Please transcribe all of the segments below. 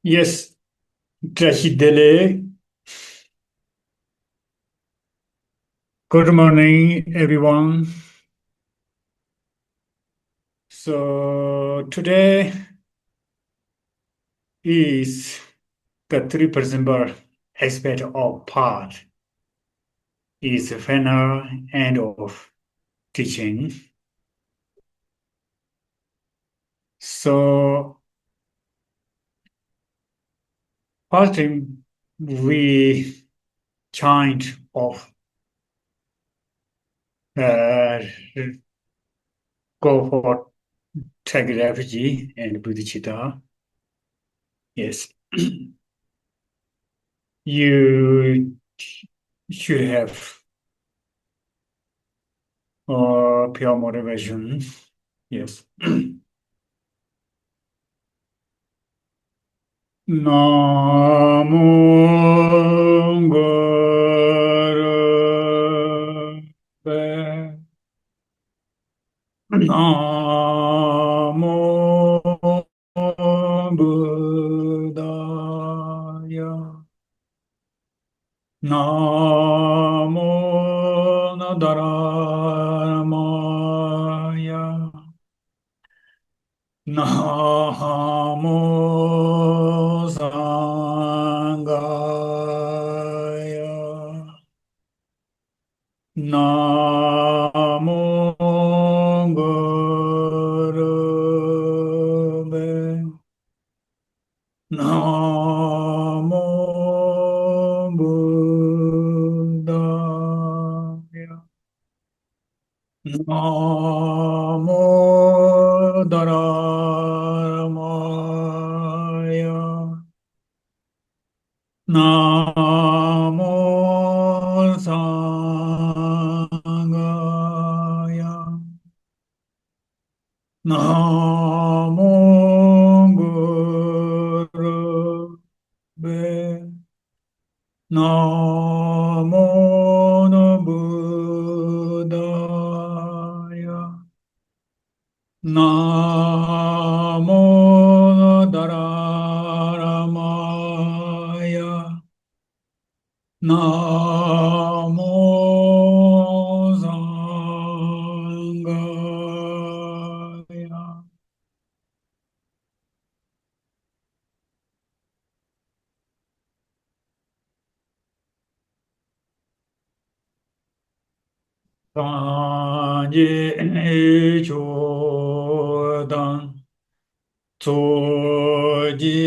Yes, Trashidele. Good morning, everyone. So today is the 3% aspect of part is the final end of teaching. So first thing we kind of uh, go for telegraphy and bodhicitta. Yes, you should have pure motivation. Yes. Namo Buddhaya. Namo Nadaraya. Namo Sangaya. Namo Gurube. Namo Buddhaya. Namo Dharamaya. Namo Sangaya. Namo Gurube. Namo Buddhaya. Namo Dharamaya. Namo Sangaya. Sanje Chodan Tsoji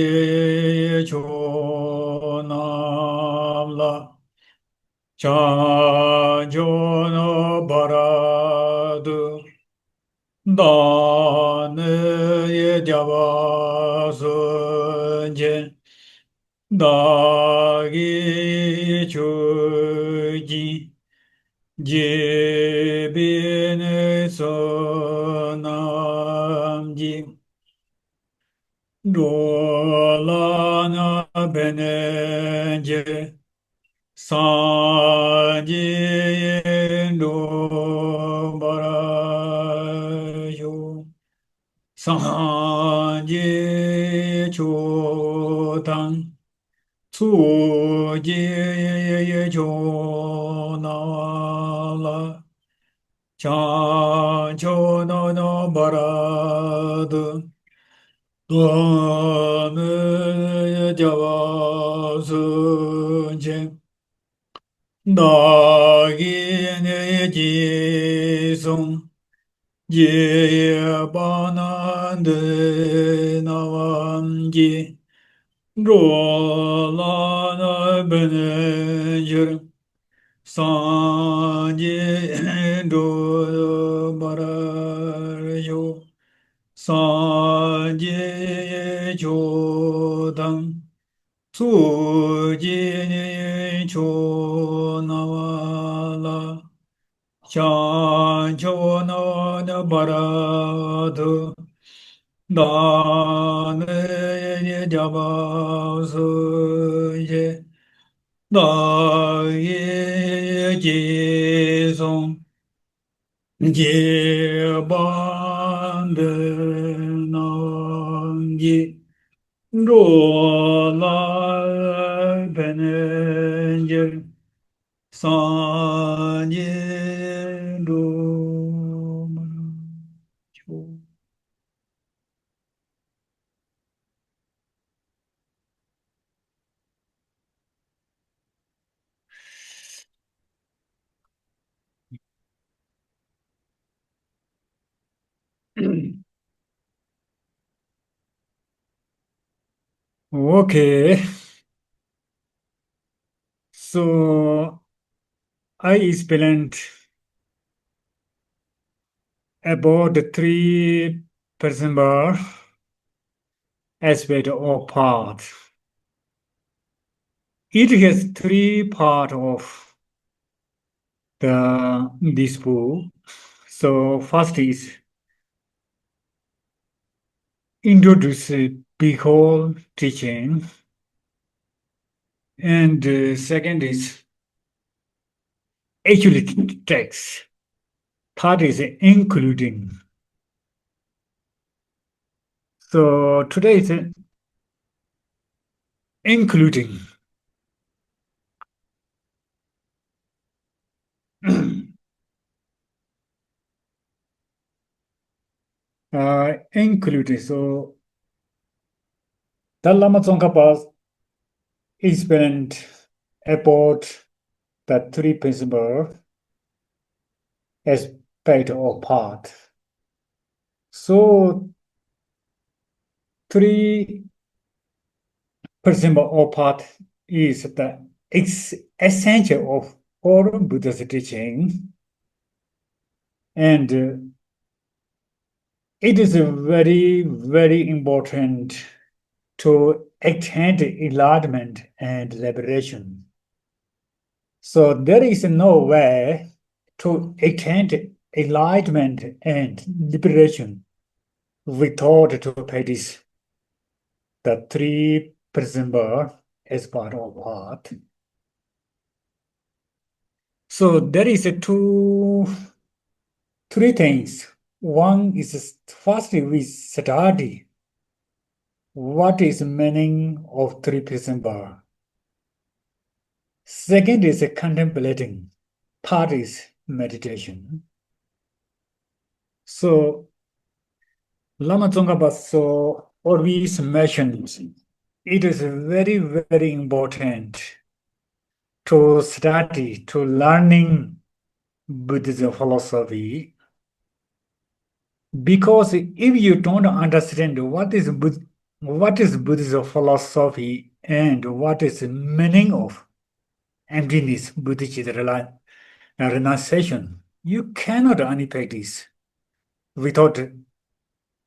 Chonamla Chanjona Baradu Dane Javasunje Dagi Chuji Jibin Sonamji Dolana Beneje Sanji Do Barayo Sanji Chodan Tsuji Chonala Chancho no Baradu Dame Javasunje Dagine Jisung Jebanande Navanji Rolana Benejer Sanje Do Barayo Sanje Chodan Tsuji Chonawala Chancho no Baradu Dane Jabasuje Dai Jisung Jebande Nangi 若来 penenger sanye do Okay, so I spent about 3% bar aspect or part. It has three part of this book. So first is introduce Bihol teaching, and second is actually text. Third is including. So today is including. Including. So the Lama Tsongkhapa explained about the three principles aspect or part. So three principle or part is the essential of all Buddha's teaching, and it is very, very important to attain enlightenment and liberation. So there is no way to attain enlightenment and liberation without to practice the three principles as part of path. So there is three things. One is firstly we study what is meaning of three principles. Second is contemplating. Third is meditation. So Lama Tsongkhapa so always mentions it is very, very important to study, to learning Buddhism philosophy, because if you don't understand what is Buddhism philosophy and what is the meaning of emptiness, Buddhist renunciation, you cannot unpack this without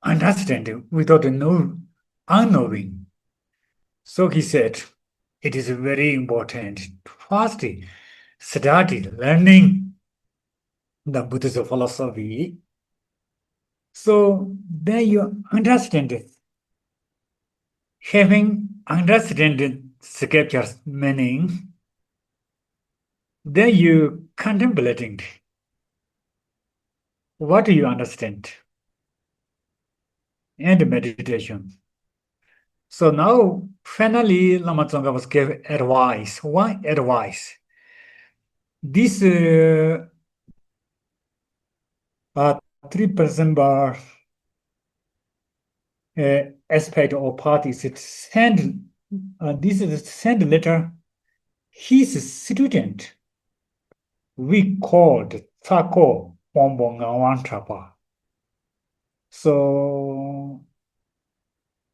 understanding, without unknowing. So he said, it is very important. First, study learning the Buddhist philosophy. So then you understand it. Having understood scripture's meaning, then you contemplating what you understand and meditation. So now, finally, Lama Tsongkhapa gave advice. One advice. This 3% bar aspect or part is it send this is send letter his student we called Tsako Bombongawantrapa. So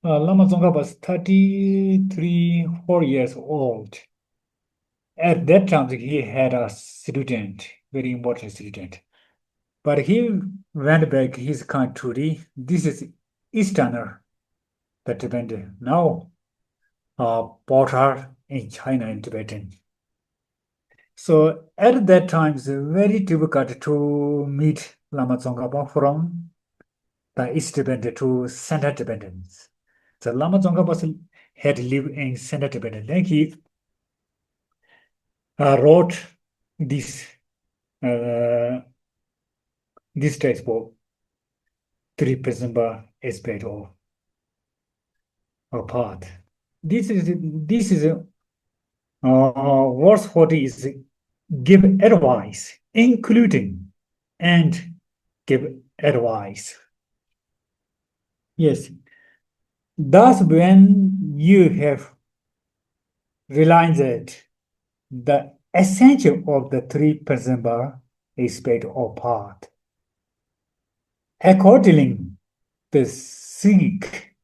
Lama Tsongkhapa was 33, 4 years old. At that time, he had a student, very important student. But he went back his country. This is Easterner that Tibetan. Now, border in China and Tibetan. So at that time, it's very difficult to meet Lama Tsongkhapa from the East Tibetan to Central Tibetan. So Lama Tsongkhapa had lived in Central Tibetan. Then he wrote this this textbook, Three Principal Aspect of apart. This is verse 40 is give advice, including and give advice. Yes. Thus, when you have realized the essential of the three principles aspect of path, accordingly, the seek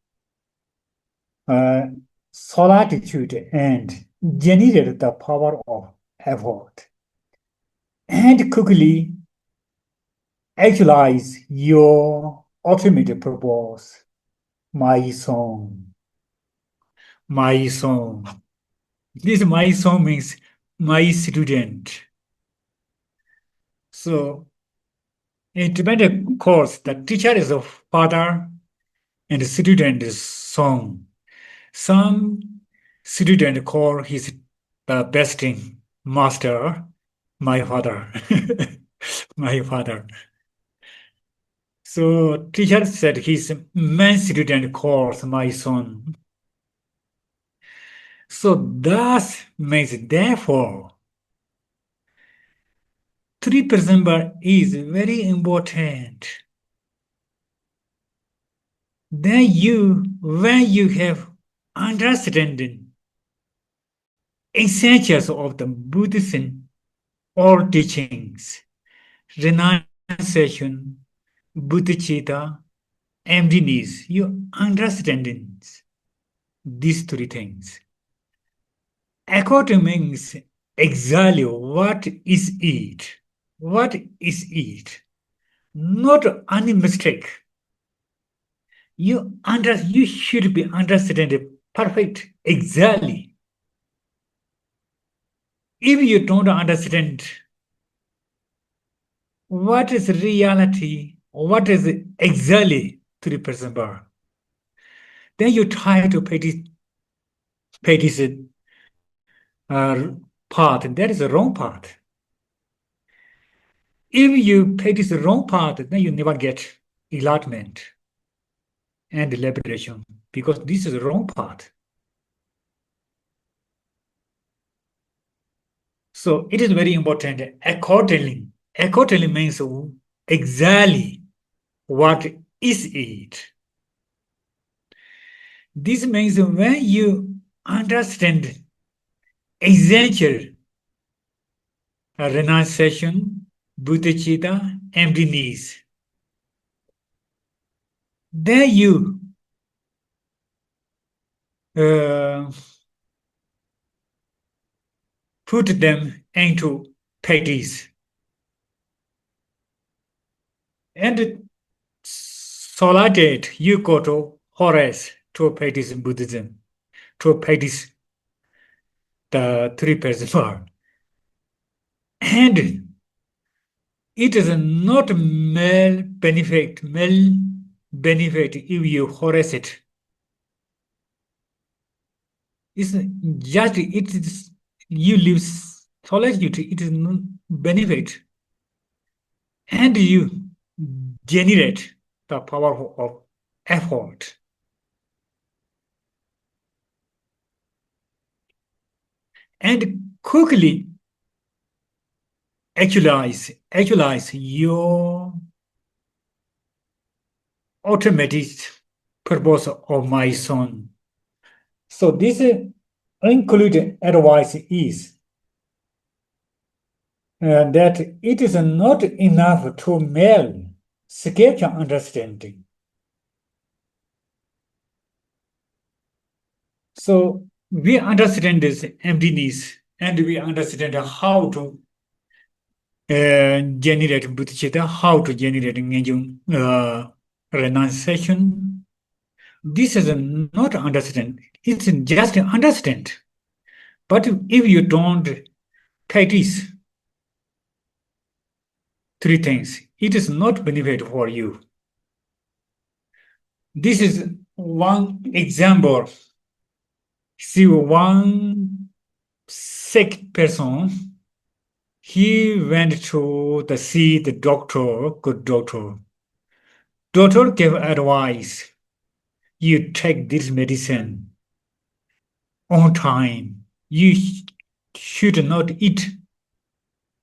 uh, solitude and generate the power of effort and quickly actualize your ultimate purpose. My song, my song. This my song means my student. So in Tibetan course, the teacher is a father and the student is song. Some student call his the best thing master, my father, my father. So teacher said his main student calls my son. So thus means therefore 3% is very important. Then when you have understanding essentials of the Buddhism or teachings, renunciation, bodhicitta, emptiness, you understanding these three things. According means exactly what is it? What is it? Not any mistake. You should be understanding perfect exactly. If you don't understand what is reality, what is exactly 3% bar, then you try to pay this path. That is the wrong path. If you pay this wrong path, then you never get enlightenment and liberation because this is the wrong path. So it is very important. Accordingly, accordingly means exactly what is it. This means when you understand essential renunciation, bodhicitta, emptiness, then you uh, put them into practice. And solidate, you go to Horace to practice Buddhism, to practice the three principles. And it is not male benefit if you harass it. It's just it is you live solitude, it is no benefit. And you generate the power of effort. And quickly actualize your automatic purpose of my son. So this included advice is that it is not enough to merely sketch understanding. So we understand this emptiness and we understand how to generate bodhicitta, how to generate Tenchung, renunciation. This is not understand. It's just understand. But if you don't practice three things, it is not benefit for you. This is one example. See, one sick person, he went to see the doctor, good doctor. Doctor gave advice. you take this medicine on time. You should not eat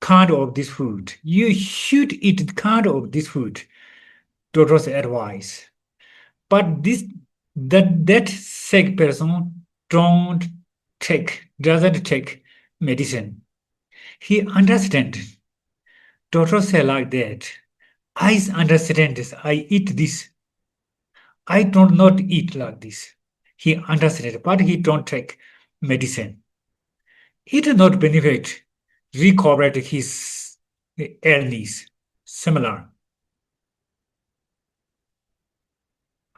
kind of this food. You should eat kind of this food. Doctor's advice. But that sick person doesn't take medicine. He understands. Doctors say like that. I understand this. I eat this. I don't not eat like this. He understands, but he don't take medicine. He does not benefit, recover his illness. Similar.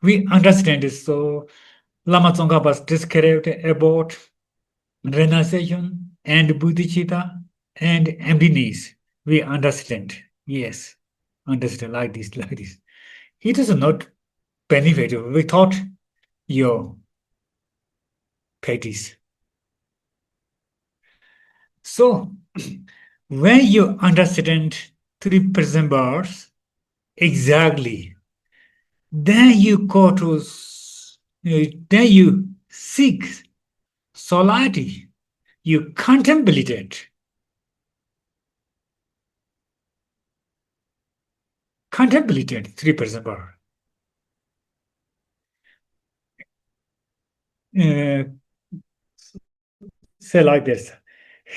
We understand this. So Lama Tsongkhapa was described about renunciation and bodhicitta and emptiness. We understand. Yes. Understand like this, like this. It does not benefit without your practice. So when you understand three principles exactly, then you go to then you seek solidity. You contemplate it. Contemplate it, three principles. Say like this.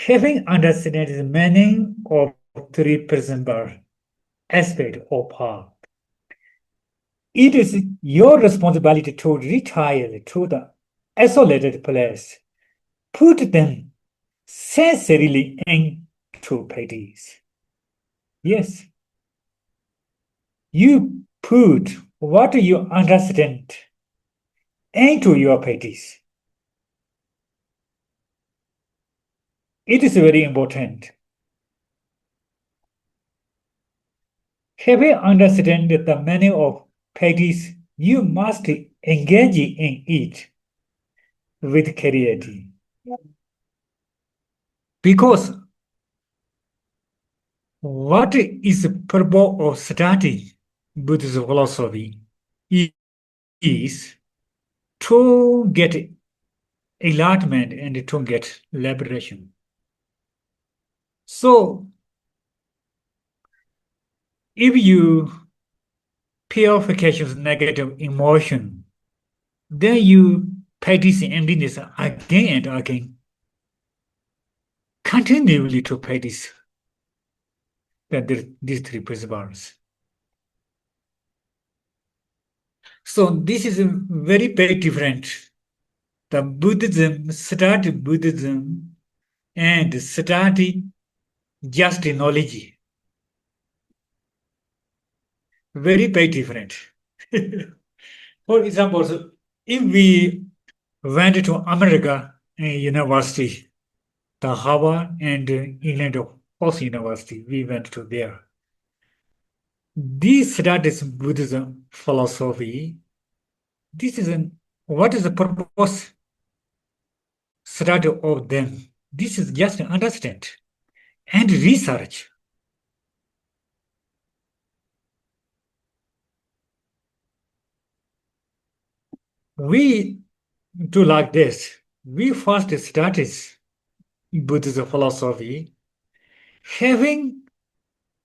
Having understood the meaning of three principles aspect of power, it is your responsibility to retire to the isolated place, put them sincerely into practice. Yes, you put what you understand into your practice. It is very important. Having understood the meaning of practice, you must engage in it with clarity. Because what is the purpose of studying Buddhist philosophy is to get enlightenment and to get liberation. So, if you purification negative emotion, then you practice emptiness again and again, continually to practice these three principles. So this is very, very different. The Buddhism started Buddhism and started just knowledge. Very, very different. For example, so if we went to America university, the Harvard and England Post University, we went to there. This studies Buddhism philosophy. This is what is the purpose study of them? This is just understand and research. We do like this. We first study Buddhist philosophy, having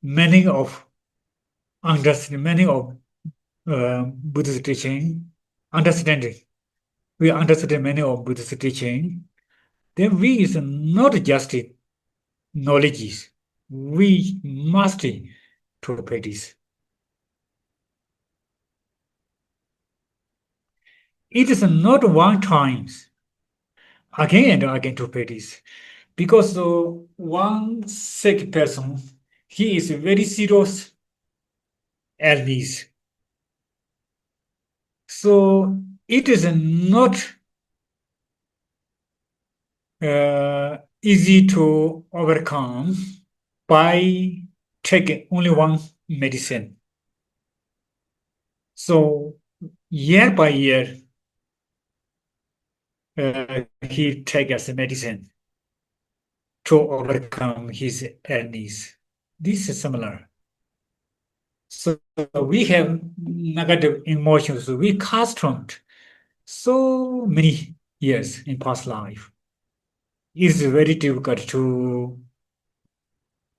many of understanding, many of Buddhist teaching, understanding. We understand many of Buddhist teaching. Then we is not just knowledge. We must to practice. It is not one time, again and again to practice. Because one sick person, he is very serious illness. So it is not easy to overcome by taking only one medicine. So year by year, he takes a medicine to overcome his illness. This is similar. So we have negative emotions. We accustomed so many years in past life. It's very difficult to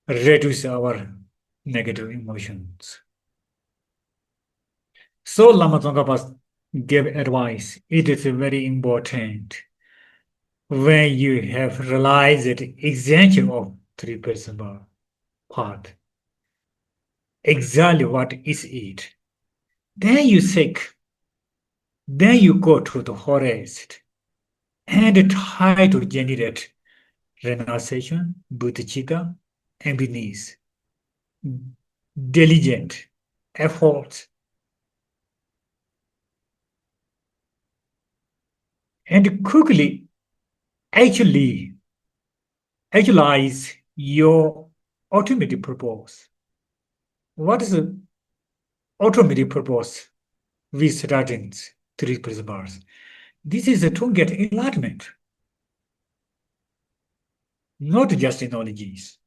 reduce our negative emotions. So Lama Tsongkhapa gave advice. It is very important when you have realized the example of three principal part. Exactly what is it? Then you seek, then you go to the forest and try to generate renunciation, bodhicitta, and beneath, diligent effort, and quickly actually actualize your ultimate purpose. What is the ultimate purpose with Rajan's three principles? This is to get enlightenment, not just knowledges.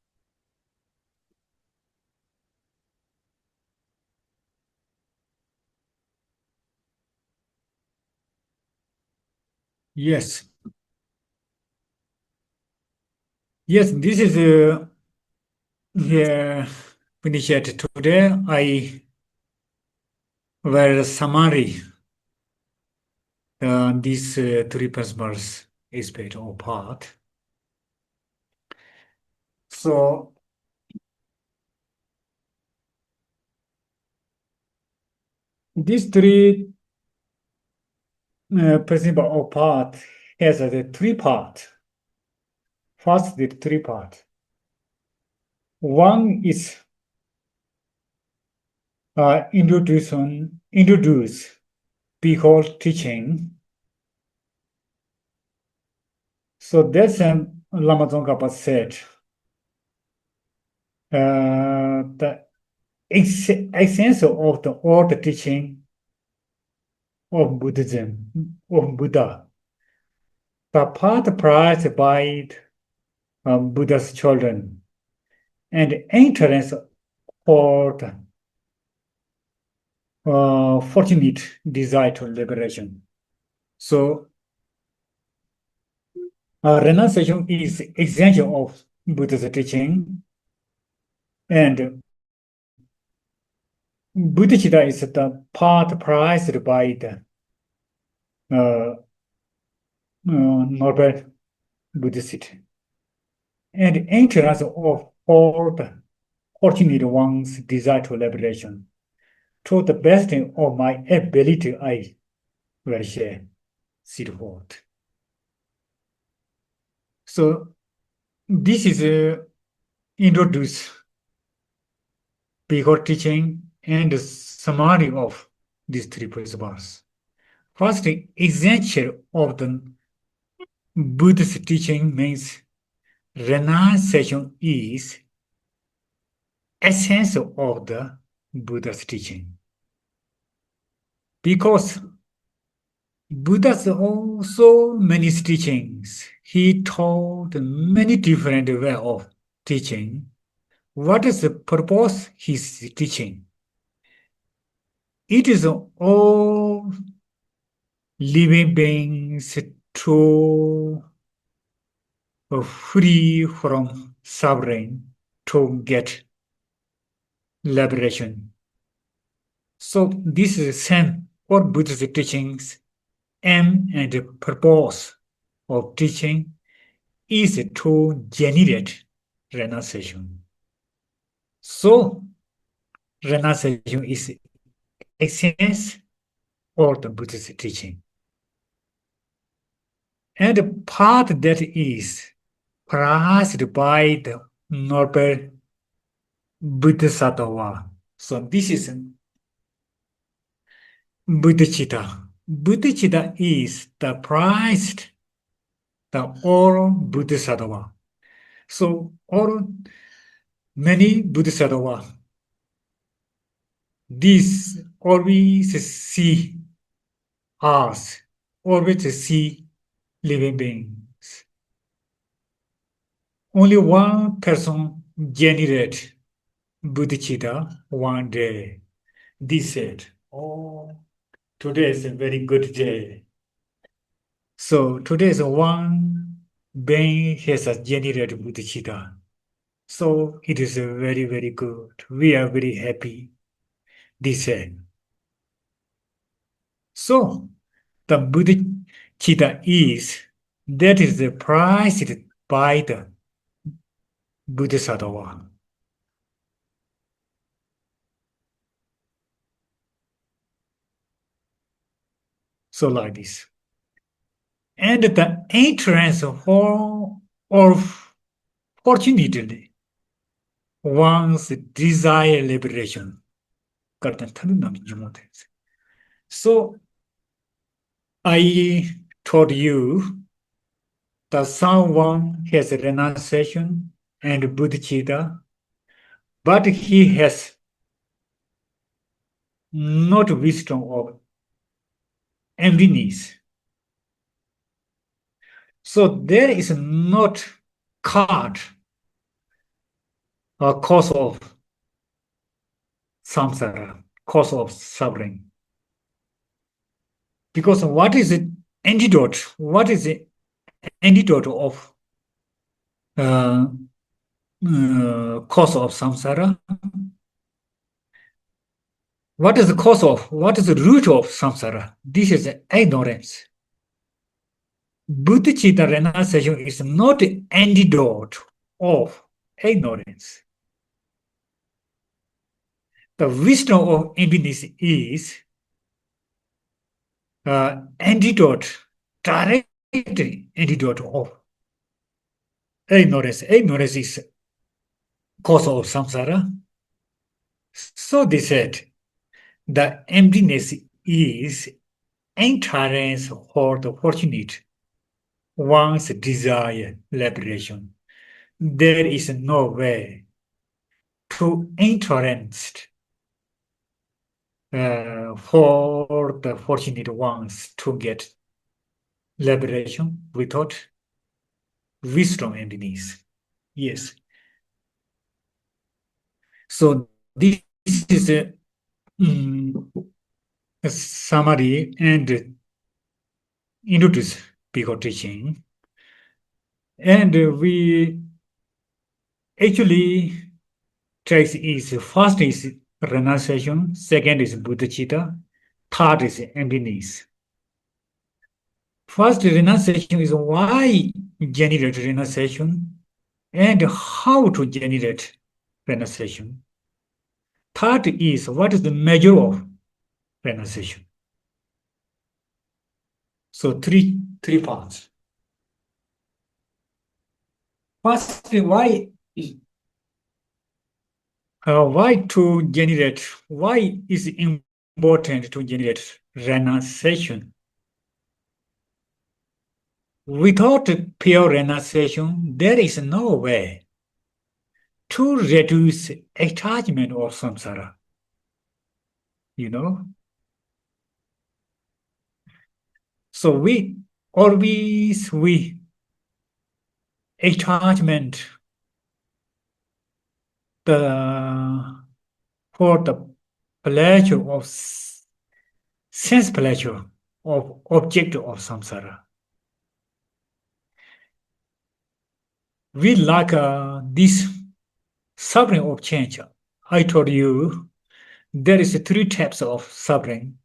Yes, yes, this is yeah, finished today. I will summary these three principles aspect or part. So these three principle or part has the three part. First, the three part. One is introduce behold teaching. So that's Lama Tsongkhapa said the essence of the old teaching of Buddhism, of Buddha, the part prized by Buddha's children, and entrance for the fortunate desire to liberation. So, renunciation is example of Buddha's teaching, and Buddhicitta is the part prized by the Noble Buddhist, and entrance of all the fortunate one's desire to liberation. To the best of my ability, I will share, sit forth. So this is introduce before teaching and summary of these three principles. First, essential of the Buddhist teaching means renunciation is essence of the Buddha's teaching. Because Buddha's also many teachings. He taught many different way of teaching. What is the purpose his teaching? It is all living beings to free from suffering to get liberation. So this is the same for Buddhist teachings. Aim and purpose of teaching is to generate renunciation. So renunciation is essence of the Buddhist teaching. And the part that is prized by the Noble Bodhisattva. So this is Bodhicitta. Bodhicitta is the prized, the all Bodhisattva. So all many Bodhisattva, this always see us, always see living beings. Only one person generate bodhicitta one day. This said, oh, today is a very good day. So today's one being has a generated bodhicitta. So it is very, very good. We are very happy. This said. So the bodhicitta is that is prized by the bodhisattva. So like this. And the entrance for of fortunately one's desire liberation. So I told you that someone has renunciation and bodhicitta, but he has not wisdom of emptiness. So there is not card a cause of samsara, cause of suffering. Because what is the antidote? What is the antidote of uh, cause of samsara? What is the cause of? What is the root of samsara? This is ignorance. Bodhicitta renunciation is not the antidote of ignorance. The wisdom of emptiness is antidote, direct antidote of ignorance. Ignorance is cause of samsara. So they said the emptiness is entrance for the fortunate one's desire liberation. There is no way to entrance for the fortunate ones to get liberation without wisdom and emptiness. Yes. So this is a summary and introduce Pico teaching. And we actually trace is first is renunciation, second is bodhicitta, third is emptiness. First, renunciation is why generate renunciation and how to generate renunciation. Third is what is the measure of renunciation. So three parts. First, why to generate? Why is it important to generate renunciation? Without pure renunciation, there is no way to reduce attachment of samsara. You know, so we always we attachment the for the pleasure of sense pleasure of object of samsara. We like this suffering of change. I told you there is three types of suffering: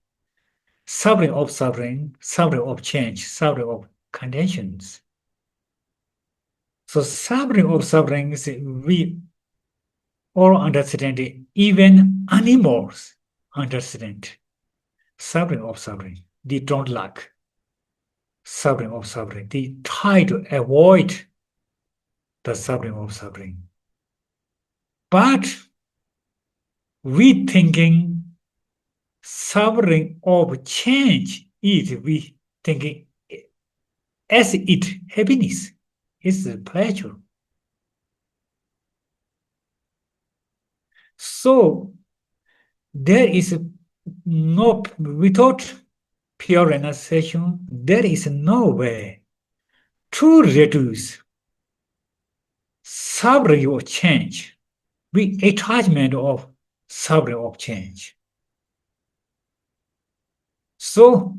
suffering of suffering, suffering of change, suffering of conditions. So suffering of suffering is we all understand it. Even animals understand suffering of suffering. They don't like suffering of suffering. They try to avoid the suffering of suffering. But we thinking suffering of change is we thinking as it happiness is pleasure. So there is no without pure renunciation, there is no way to reduce suffering of change with attachment of suffering of change. So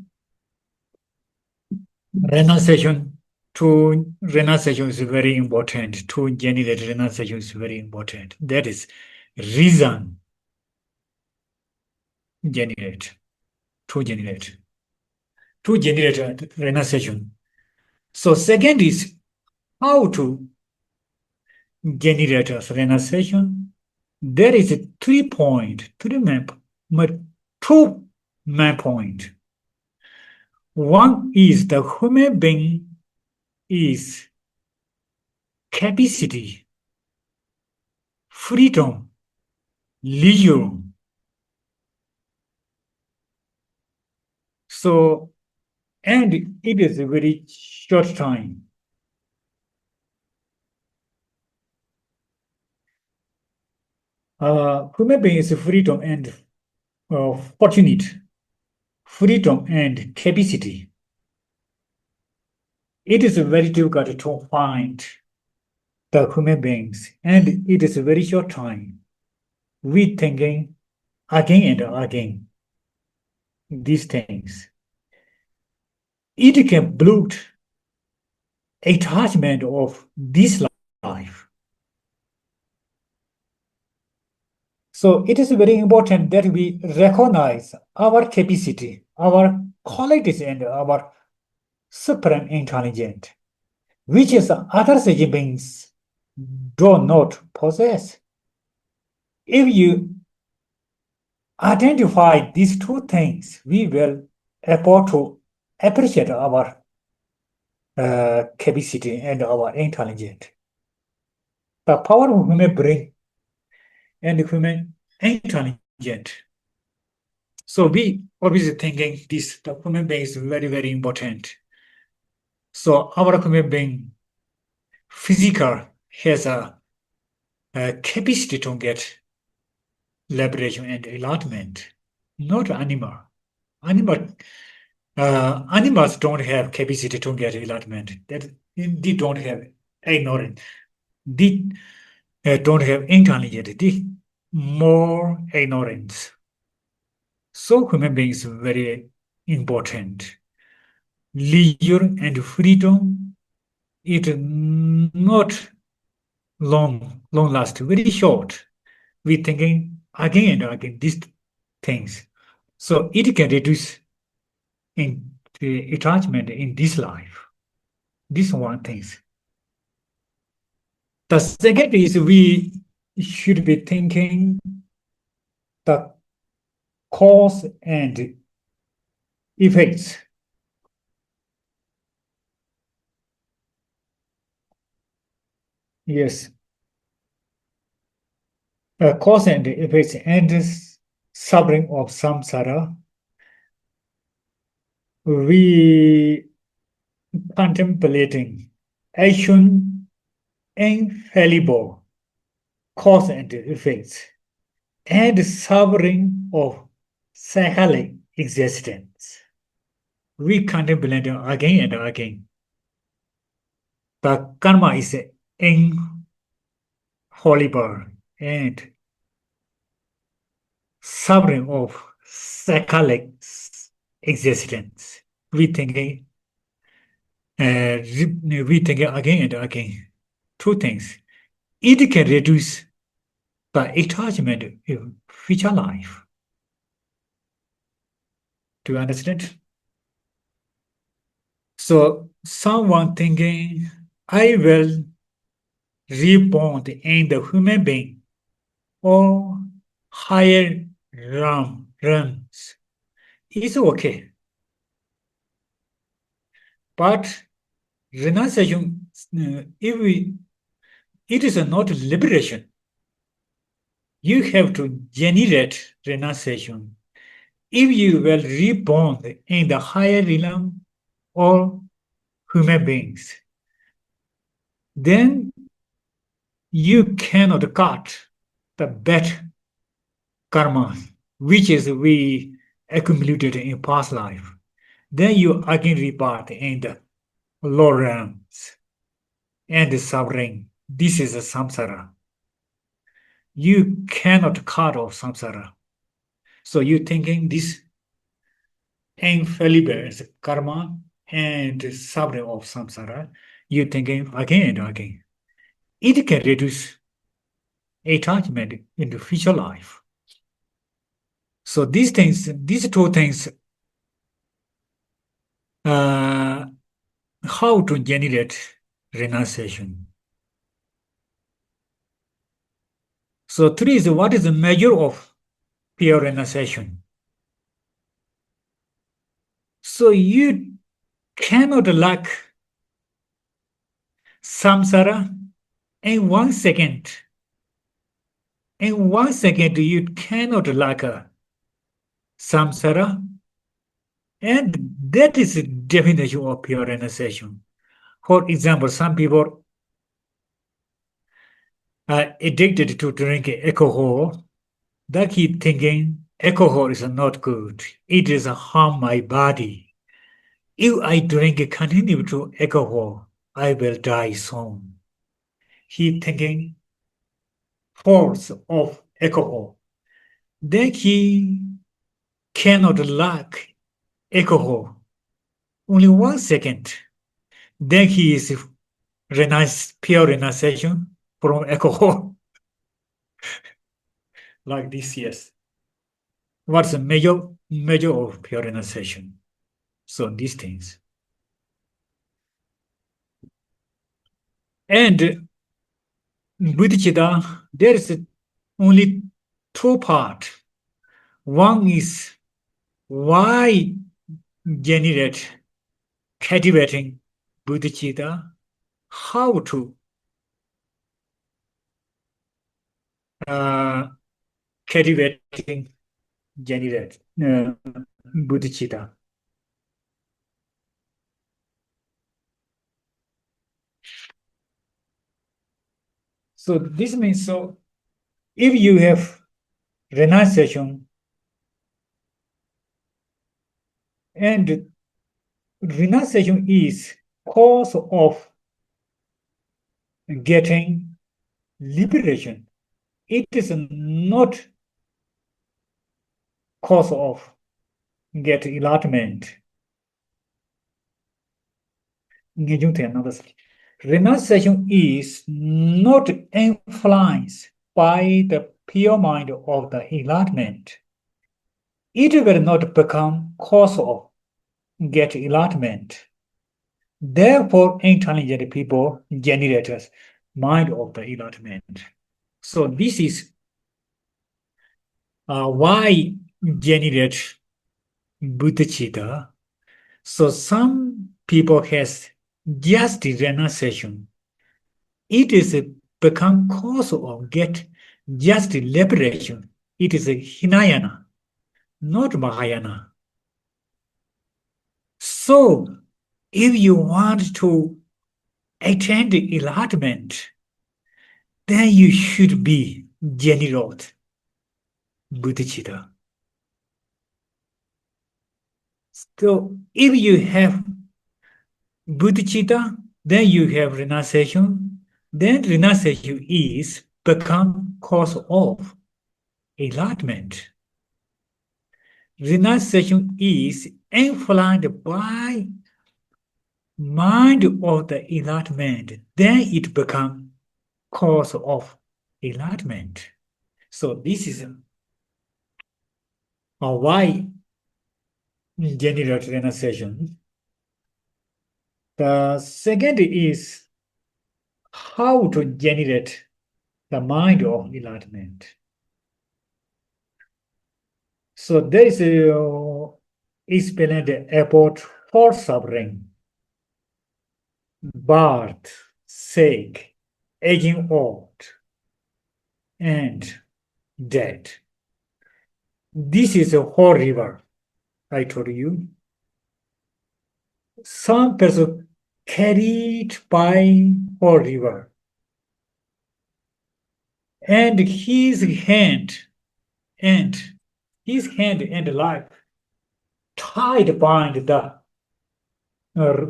Renunciation renunciation is very important. To generate renunciation is very important. That is reason generate to generate renunciation. So second is how to generate a renunciation. There is a 3 point, two main point. One is the human being is capacity, freedom, leisure. So, and it is a very short time. Human being is freedom and fortunate, freedom and capacity. It is very difficult to find the human beings, and it is a very short time. We thinking again and again these things. It can block attachment of this life. So it is very important that we recognize our capacity, our qualities, and our supreme intelligence, which is other sentient beings do not possess. If you identify these two things, we will able to appreciate our capacity and our intelligence. The power of human brain and human intelligence. So we always thinking this the human being is very, very important. So our human being physical has a capacity to get liberation and enlightenment, not animal. Animal animals don't have capacity to get enlightenment. That they don't have ignorance. They don't have intelligence. They more ignorance. So human beings are very important. Leisure and freedom, it not long last, very short. We thinking again and again these things. So it can reduce in the attachment in this life. This one things. The second is we should be thinking the cause and effects. Yes, cause and effects and suffering of samsara. We contemplating action infallible cause and effects and suffering of cyclic existence. We contemplate again and again. The karma is infallible and suffering of cyclic existence. We thinking, we thinking again and again. Two things. It can reduce the attachment in future life. Do you understand? So someone thinking, I will reborn in the human being or higher realms. It's okay. But renunciation, if we, it is not liberation. You have to generate renunciation. If you will reborn in the higher realm or human beings, then you cannot cut the bad karma, which is we accumulated in past life. Then you again rebirth in the lower realms and suffering. This is a samsara. You cannot cut off samsara. So you thinking this infallible karma and suffering of samsara, you thinking again and again. It can reduce attachment in the future life. So these two things, uh, how to generate renunciation. So three is what is the measure of pure renunciation? So you cannot lack samsara in 1 second. In 1 second, you cannot lack samsara, and that is the definition of pure renunciation. For example, some people are addicted to drinking alcohol. They keep thinking alcohol is not good. It is harm my body. If I drink continue to alcohol, I will die soon. He thinking force of alcohol. Then he cannot lack alcohol. Only 1 second. Then he is pure renunciation from alcohol. Like this, yes. What's the measure of pure renunciation? So these things. And Bodhicitta, there is only two parts. One is why generate cultivating bodhicitta, how to uh, cultivating generate bodhicitta. So this means so if you have renunciation and renunciation is cause of getting liberation. It is not cause of get enlightenment. Renunciation is not influenced by the pure mind of the enlightenment. It will not become cause of get enlightenment. Therefore, intelligent people generate mind of the enlightenment. So this is why generate bodhicitta. So some people has just renunciation. It is become cause of get just liberation. It is a Hinayana, not Mahayana. So if you want to attain enlightenment, then you should be generate bodhicitta. So if you have bodhicitta, then you have renunciation. Then renunciation is become cause of enlightenment. Renunciation is influenced by mind of the enlightenment. Then it become cause of enlightenment. So this is why generate renunciation. The second is how to generate the mind of enlightenment. So there is explained about four suffering: birth, sick, aging old, and death. This is a whole river, I told you. Some person carried by whole river, and and his hand and life tied behind the uh,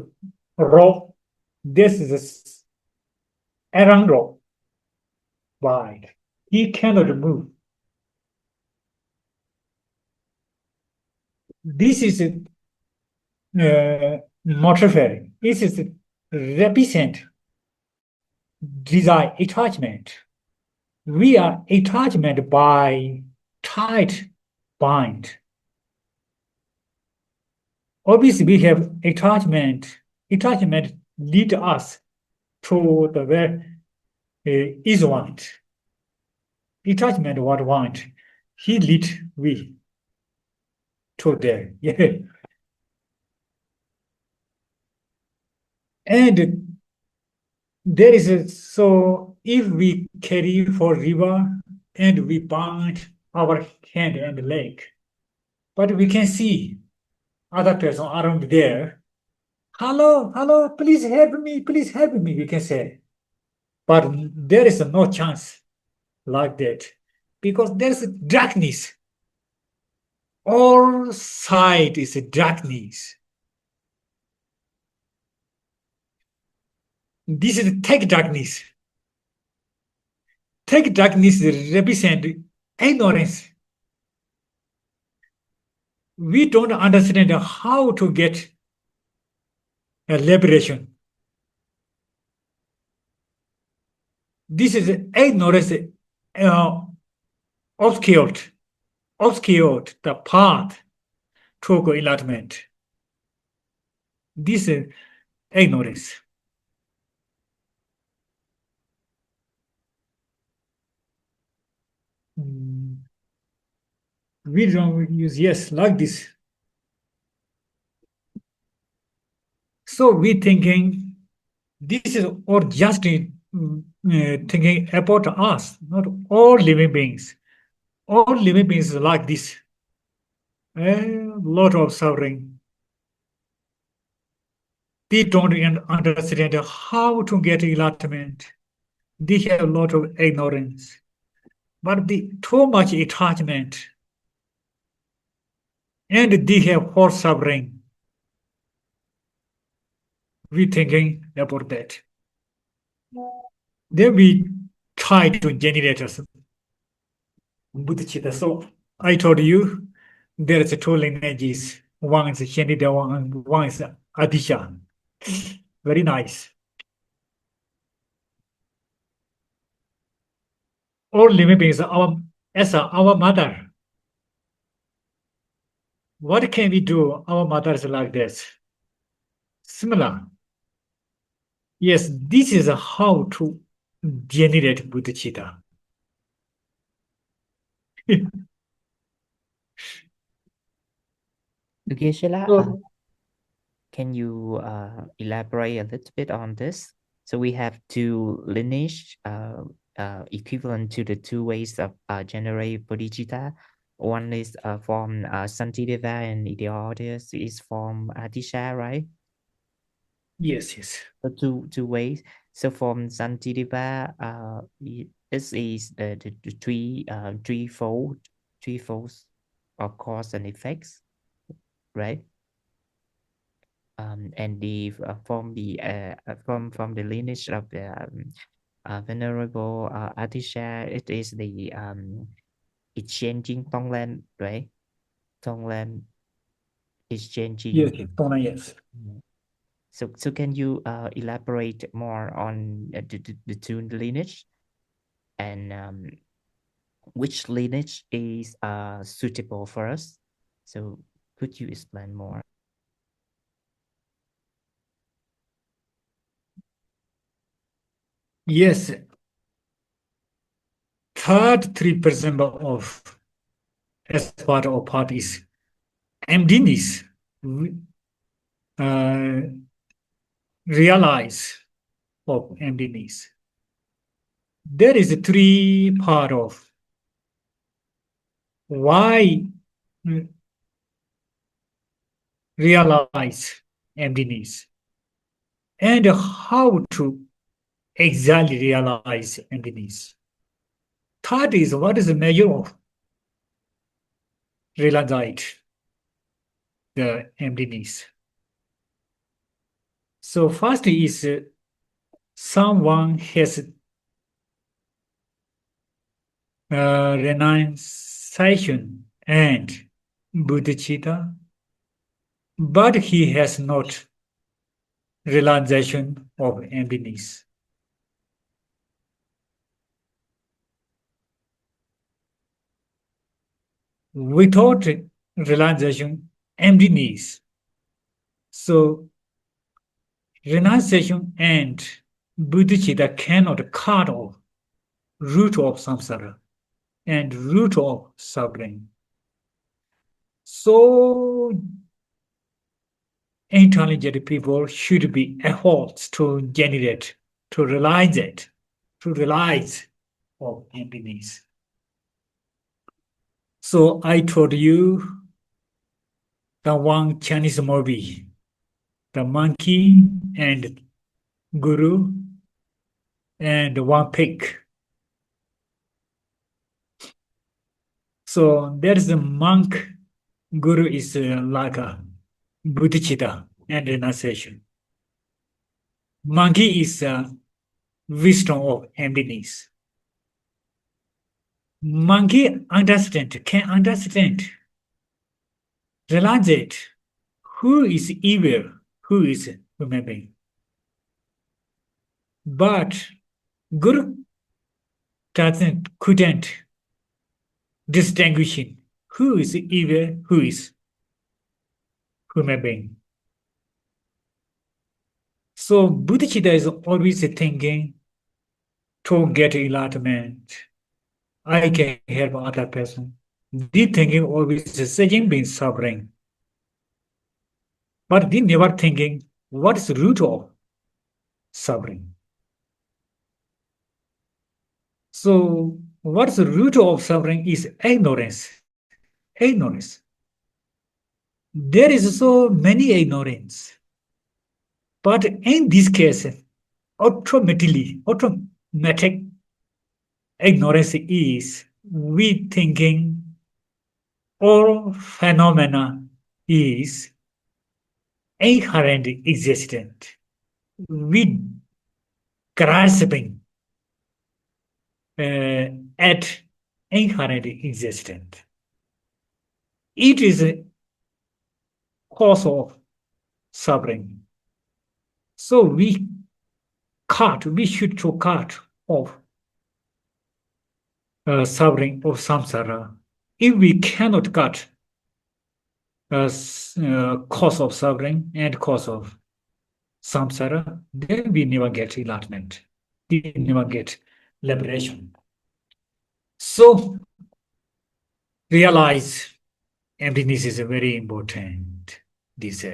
rope. This is iron rope wide. He cannot move. This is Motorfare. It is represent desire attachment. We are attachment by tight bind. Obviously, we have attachment. Attachment lead us to the where is want. Attachment what want. He lead we to there. Yeah. And there is a, so if we carry for river and we bind our hand and leg, but we can see other person around there. Hello, hello, please help me, we can say. But there is no chance like that because there's darkness. All side is darkness. This is take darkness. Take darkness represent ignorance. We don't understand how to get a liberation. This is ignorance uh, obscured, obscured the path to enlightenment. This is ignorance. We don't use yes like this. So we thinking this is or just thinking about us, not all living beings. All living beings like this. A lot of suffering. They don't understand how to get enlightenment. They have a lot of ignorance. But the too much attachment and they have whole suffering. We thinking about that. Then we try to generate us bodhicitta. So I told you there is two lineages. One is Shanideva and one is Adisha. Very nice. All living beings are as our mother. What can we do? Our mother is like this. Similar. Yes, this is how to generate bodhicitta. Geshe, So, can you elaborate a little bit on this? So we have two lineage equivalent to the two ways of generate bodhicitta. One is from Santideva and the other is from Atisha, right? yes, yes. So two ways. So from Santideva, this is the threefold of cause and effects, right? And the from the lineage of the venerable Atisha, it is the exchanging Tonglen, right? Tonglen Yes, exchanging. yes. Dona, yes. So can you elaborate more on the two lineage and which lineage is suitable for us? So could you explain more? Yes. Third 3% of as part is emptiness. Uh, realize of emptiness. There is a three part of why realize emptiness and how to exactly realize emptiness. Third is what is the measure of realize the emptiness. So first is someone has renunciation and bodhicitta, but he has not realization of emptiness. Without realization, emptiness. So renunciation and bodhicitta cannot cut off root of samsara and root of suffering. So intelligent people should be efforts to generate, to realize it, to realize of emptiness. So I told you the one Chinese movie, the monkey and guru and one pig. So there is a monk, guru is like a bodhicitta and renunciation. Monkey is wisdom of emptiness. Monkey can understand, realize it. Who is evil? Who is human being? But Guru couldn't distinguish who is evil, who is human being. So Buddhicitta is always thinking to get enlightenment. I can help other person. They thinking always seeing being suffering. But they never thinking what is the root of suffering. So what's the root of suffering is ignorance. Ignorance. There is so many ignorance. But in this case, automatic ignorance is we thinking all phenomena is inherent existent. We grasping at inherent existent. It is a cause of suffering. So we should to cut off suffering of samsara. If we cannot cut cause of suffering and cause of samsara, then we never get enlightenment. We never get liberation. So realize emptiness is very important. This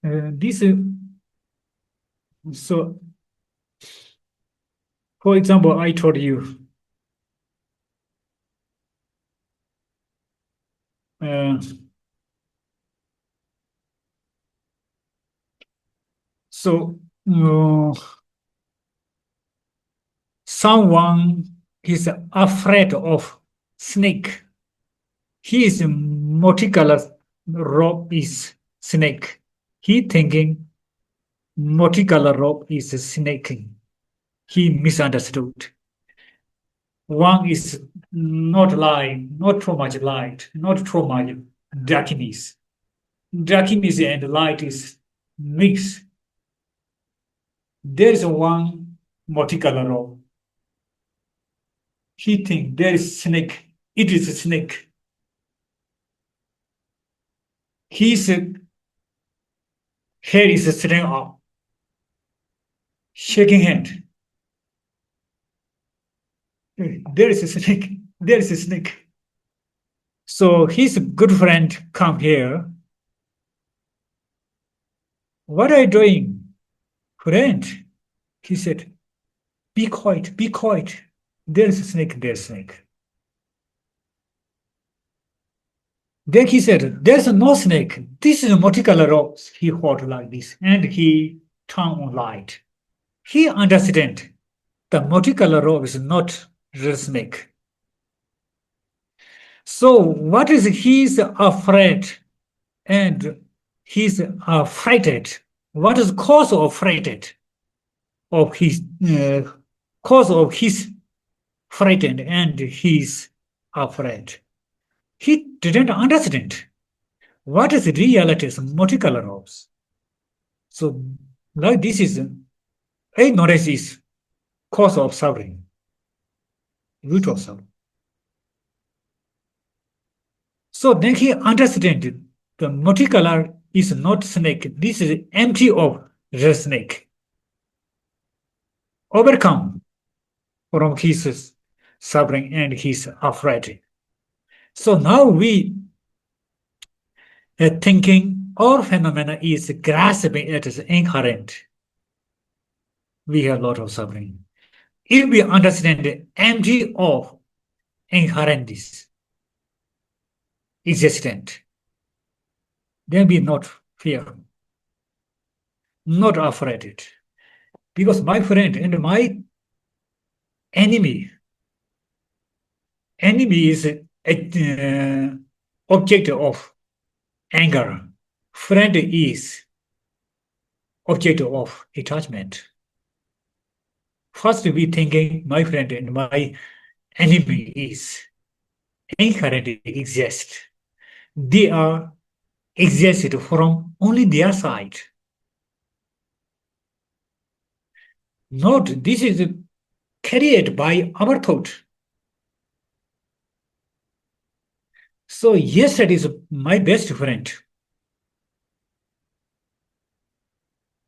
this so for example, I told you so someone is afraid of snake. He is multicolor robe is snake. He thinking multicolor robe is snake. He misunderstood. One is not light, not too much light, not too much darkness. Darkness and light is mixed. There is one multicolor robe. He think there is snake. It is a snake. His hair is sitting up, shaking hand. There is a snake. There is a snake. So his good friend come here. What are you doing, friend? He said, be quiet, be quiet. There is a snake, there's a snake. Then he said, there's no snake. This is a multicolor robe. He hold like this and he turned on light. He understand the multicolor robe is not real snake. So what is he's afraid and he's frightened? What is cause of frightened of his cause of his frightened and he's afraid? He didn't understand what is reality is multicolor robes. So like this is ignorance is cause of suffering, root of suffering. So then he understood the multicolor is not snake. This is empty of the snake. Overcome from his suffering and his afraid. So now we thinking or phenomena is grasping at its inherent. We have a lot of suffering. If we understand the empty of inherent is existent, then we not fear, not afraid. Because my friend and my enemy, enemy is object of anger. Friend is object of attachment. First, we thinking my friend and my enemy is inherent exist. They are existed from only their side. Not this is carried by our thought. So yesterday is my best friend.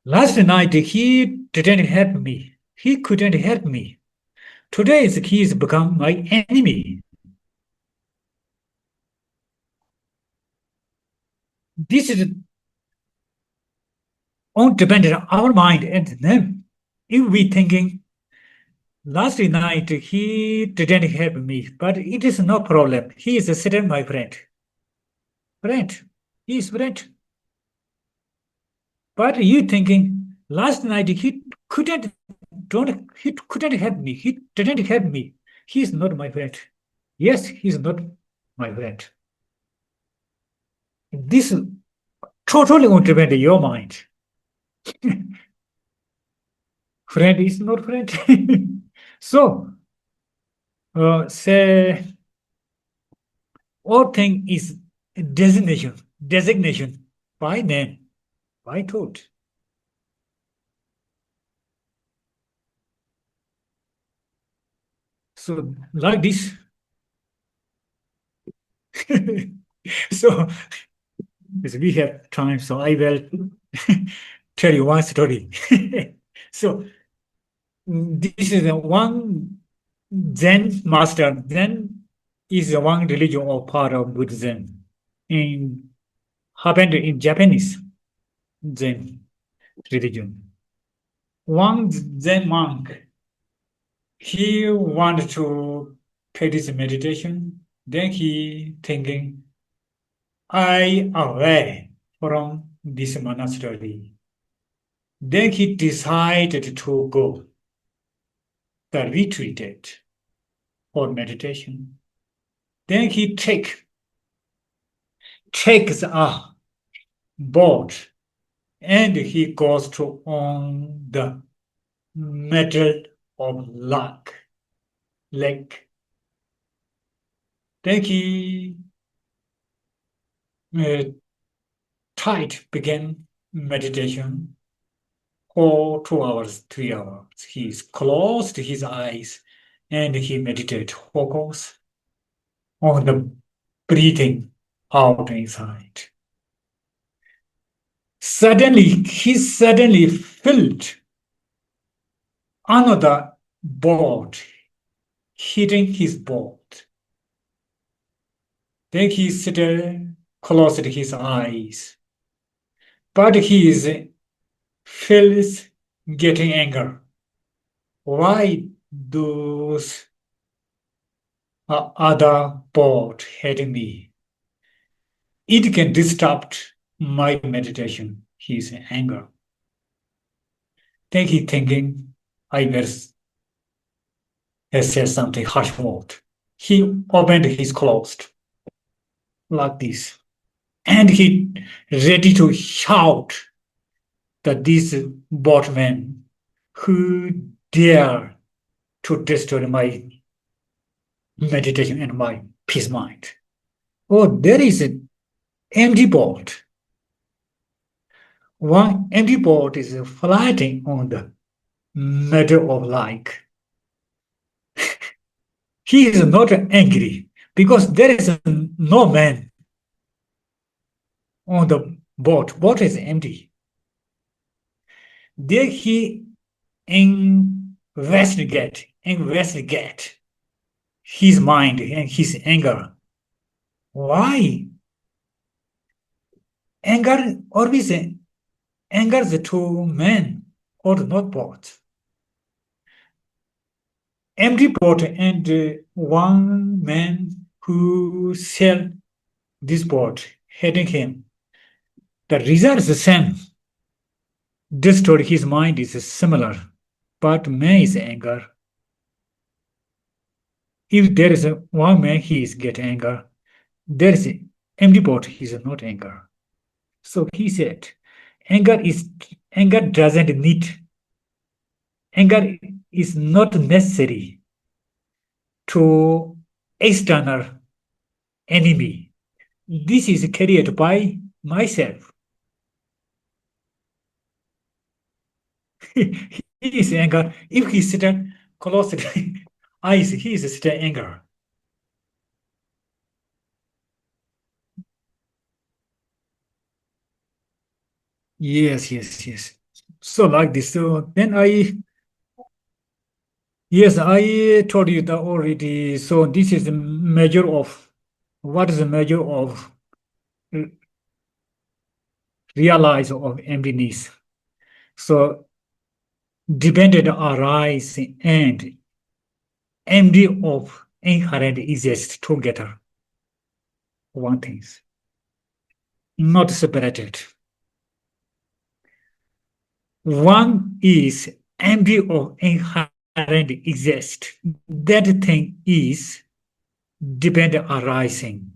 Last night he didn't help me. He couldn't help me. Today he is become my enemy. This is on dependent on our mind and them. If we thinking last night he didn't help me, but it is no problem. He is still my friend. Friend. He is friend. But you thinking last night he couldn't help me. He didn't help me. He is not my friend. Yes, he is not my friend. This totally won't depend on your mind. Friend is not friend. So say all thing is designation by name, by thought. So like this. So we have time, so I will tell you one story. So this is one Zen master. Zen is one religion or part of Buddhism. In happened in Japanese Zen religion. One Zen monk, he wanted to practice meditation. Then he thinking, I away from this monastery. Then he decided to go the retreat for meditation. Then he takes a boat and he goes to on the middle of lake. Then he uh, tight began meditation for 2 hours, 3 hours. He closed his eyes and he meditated, focus on the breathing out inside. Suddenly, he suddenly felt another boat hitting his boat. Then he still closed his eyes. But he is feels getting anger. Why those other boat hitting me? It can disrupt my meditation. His anger. Then he thinking, I better say something harsh word. He opened his closed like this. And he ready to shout that this boatman who dare to destroy my meditation and my peace mind. Oh, there is empty pot. One empty pot is floating on the matter of like. He is not angry because there is no man on the boat. Boat is empty. There he investigate his mind and his anger. Why? Anger always angers two men or not both. Empty pot and one man who sell this pot hating him. The result is the same. This story, his mind is similar, but man is anger. If there is one man, he is get anger. There is empty pot, he is not anger. So he said, anger doesn't need anger is not necessary to external enemy. This is created by myself. He is anger. If he sit close eyes, he is still anger. Yes. So like this. So then yes, I told you that already. So this is the measure of what is the measure of realize of emptiness. So dependent arise and empty of inherent exist together. One thing, not separated. One is empty of inherent exist. That thing is dependent arising.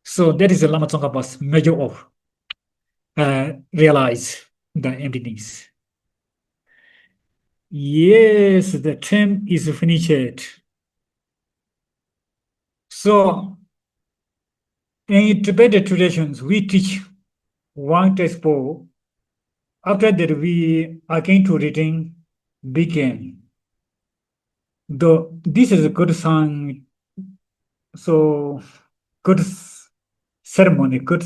So that is the Lama Tsongkhapa's measure of realize the emptiness. Yes, the term is finished. So in Tibetan traditions, we teach one textbook. After that, we again to reading begin. Though this is a good song, so good ceremony, good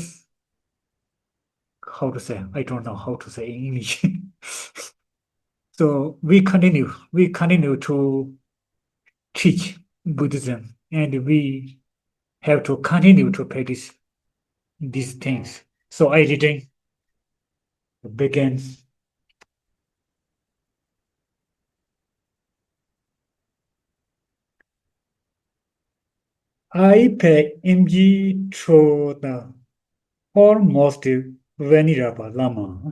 how to say, I don't know how to say in English. So we continue to teach Buddhism and we have to continue to practice these things. So I didn't begin. I pay MG to the almost Venerable Lama.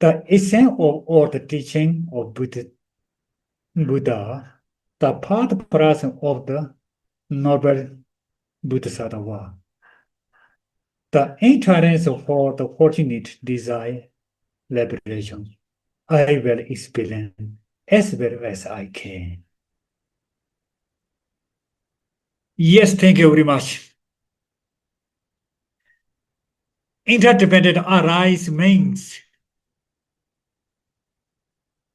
The essence of all the teaching of Buddha, the part person of the Noble Bodhisattva, the entrance for the fortunate desire liberation. I will explain as well as I can. Yes, thank you very much. Interdependent arise means.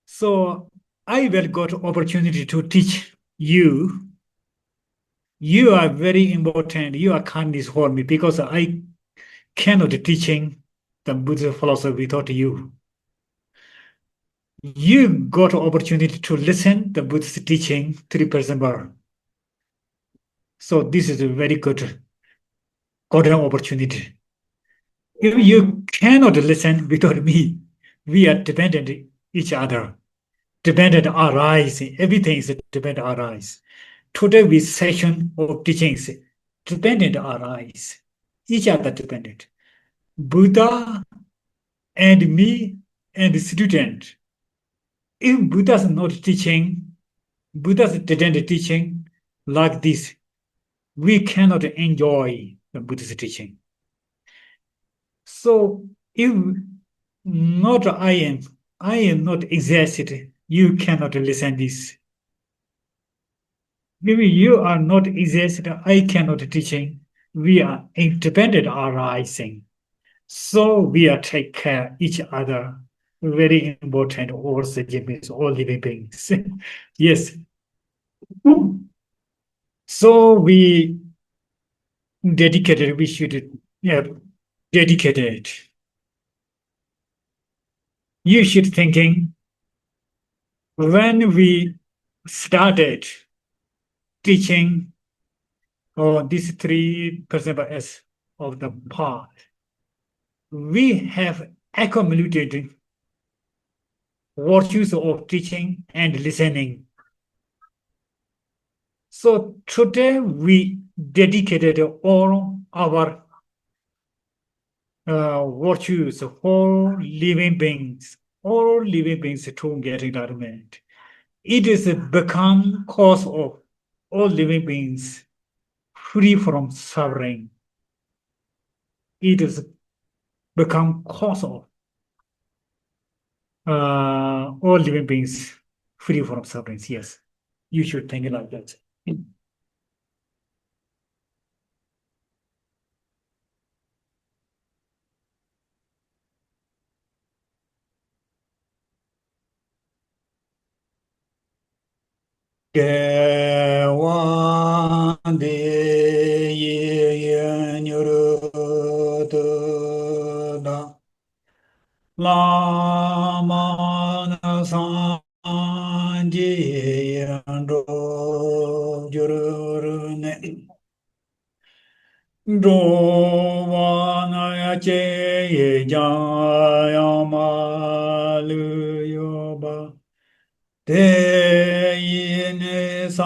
So I will got opportunity to teach you. You are very important. You are kindness for me because I cannot teaching the Buddhist philosophy without you. You got opportunity to listen the Buddhist teaching 3% bar. So this is a very good golden opportunity. If you cannot listen without me, we are dependent each other. Dependent arise. Everything is dependent arise. Today we session of teachings dependent arise. Each other dependent. Buddha and me and the student. If Buddha's not teaching, Buddha's didn't teaching like this, we cannot enjoy the Buddhist teaching. So if not I am not exhausted, you cannot listen this. maybe you are not exist, I cannot teaching. We are independent arising. So we are take care each other. Very important also means all living beings. Yes. So we dedicated, we should yeah, dedicated. You should thinking when we started teaching these three principles of the path, we have accumulated virtues of teaching and listening. So today we dedicated all our virtues, all living beings to get enlightenment. It is become cause of all living beings free from suffering. It is become cause of all living beings free from suffering. Yes, you should think like that. 대왕대 예연유르드다 라마나산지연도 주르르네 로와나야제예자야마르요바 대인의 살랑구바라쇼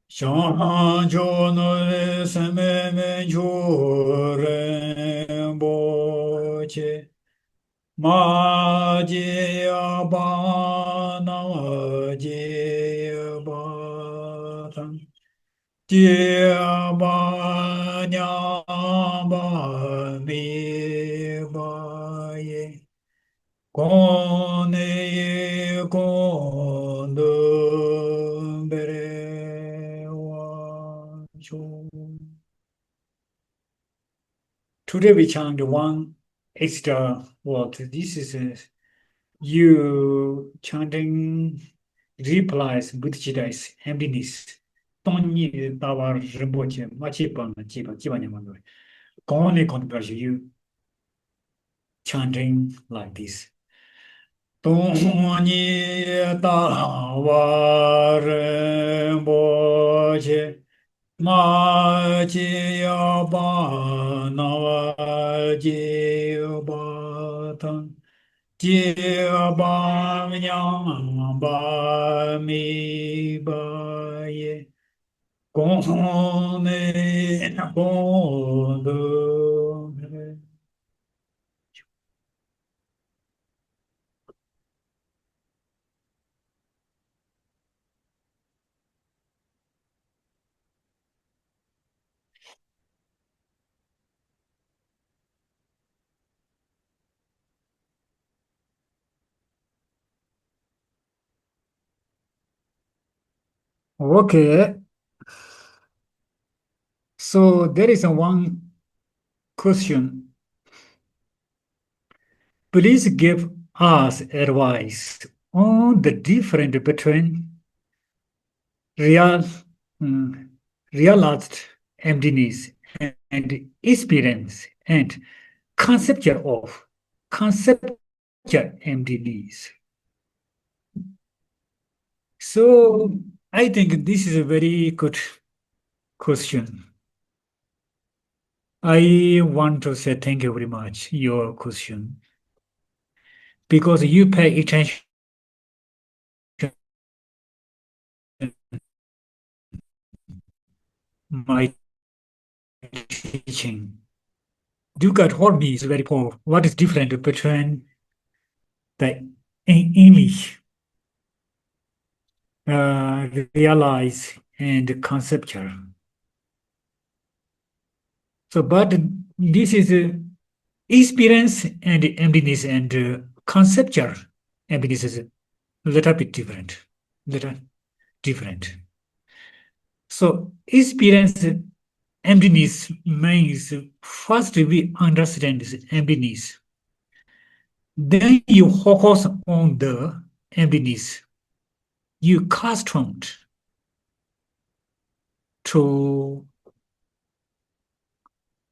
샤조노의 세메메 조렘보체 마지야바나지야바탄 지야바냐바미바예 고네예 곤드베레와쇼. Today we chant one extra word. This is you chanting replies Buddhista's emptiness. Tony Tawa Rinpoche, Machipa, Chipa, Chibanyamandu. Only conversion you chanting like this. Tony Tawa Rinpoche, Machiapa, Nawa, Chia ba nhang ba mi ba ye con ne con de. Okay, so there is a one question. Please give us advice on the difference between real, mm, realized emptiness and experience and conceptual emptiness. So I think this is a very good question. I want to say thank you very much your question because you pay attention my teaching. Dukat told me is very poor. What is different between the English realize and conceptual? So, but this is Experience and emptiness and conceptual emptiness is a little bit different. Little different. So experience emptiness means first we understand this emptiness. Then you focus on the emptiness. You accustomed to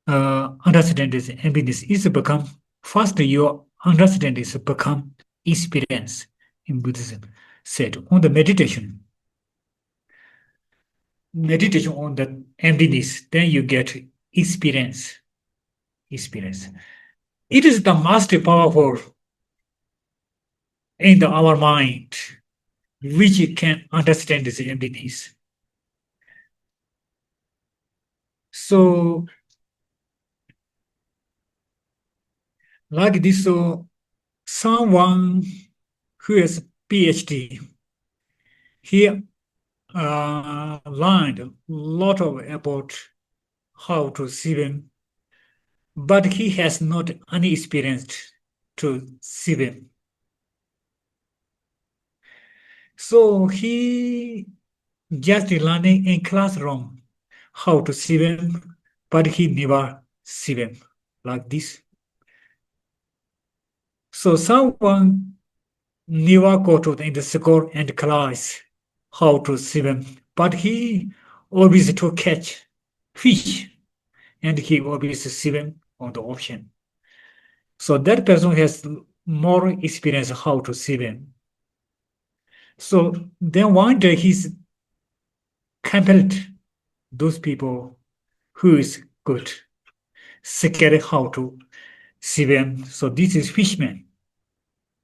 understand this emptiness is become first your understand is become experience in Buddhism said on the meditation on the emptiness, then you get experience. It is the most powerful in our mind, which can understand this emptiness. So, like this, so someone who has PhD, he learned a lot of about how to swim, but he has not any experience to swim. So he just learning in classroom how to swim, but he never swim like this. So someone never go to in the school and class how to swim, but he always to catch fish and he always swim on the ocean. So that person has more experience how to swim. So then one day he's compared those people who is good, scared how to swim. So this is fisherman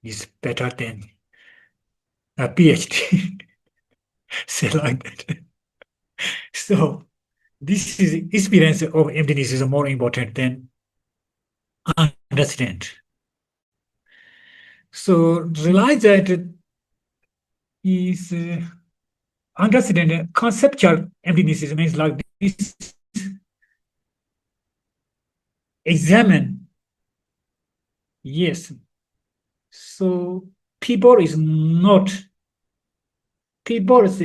is better than a PhD. Say like that. So this is experience of emptiness is more important than understand. So realize that is understand conceptual emptiness means like this examine. Yes. So people is not people is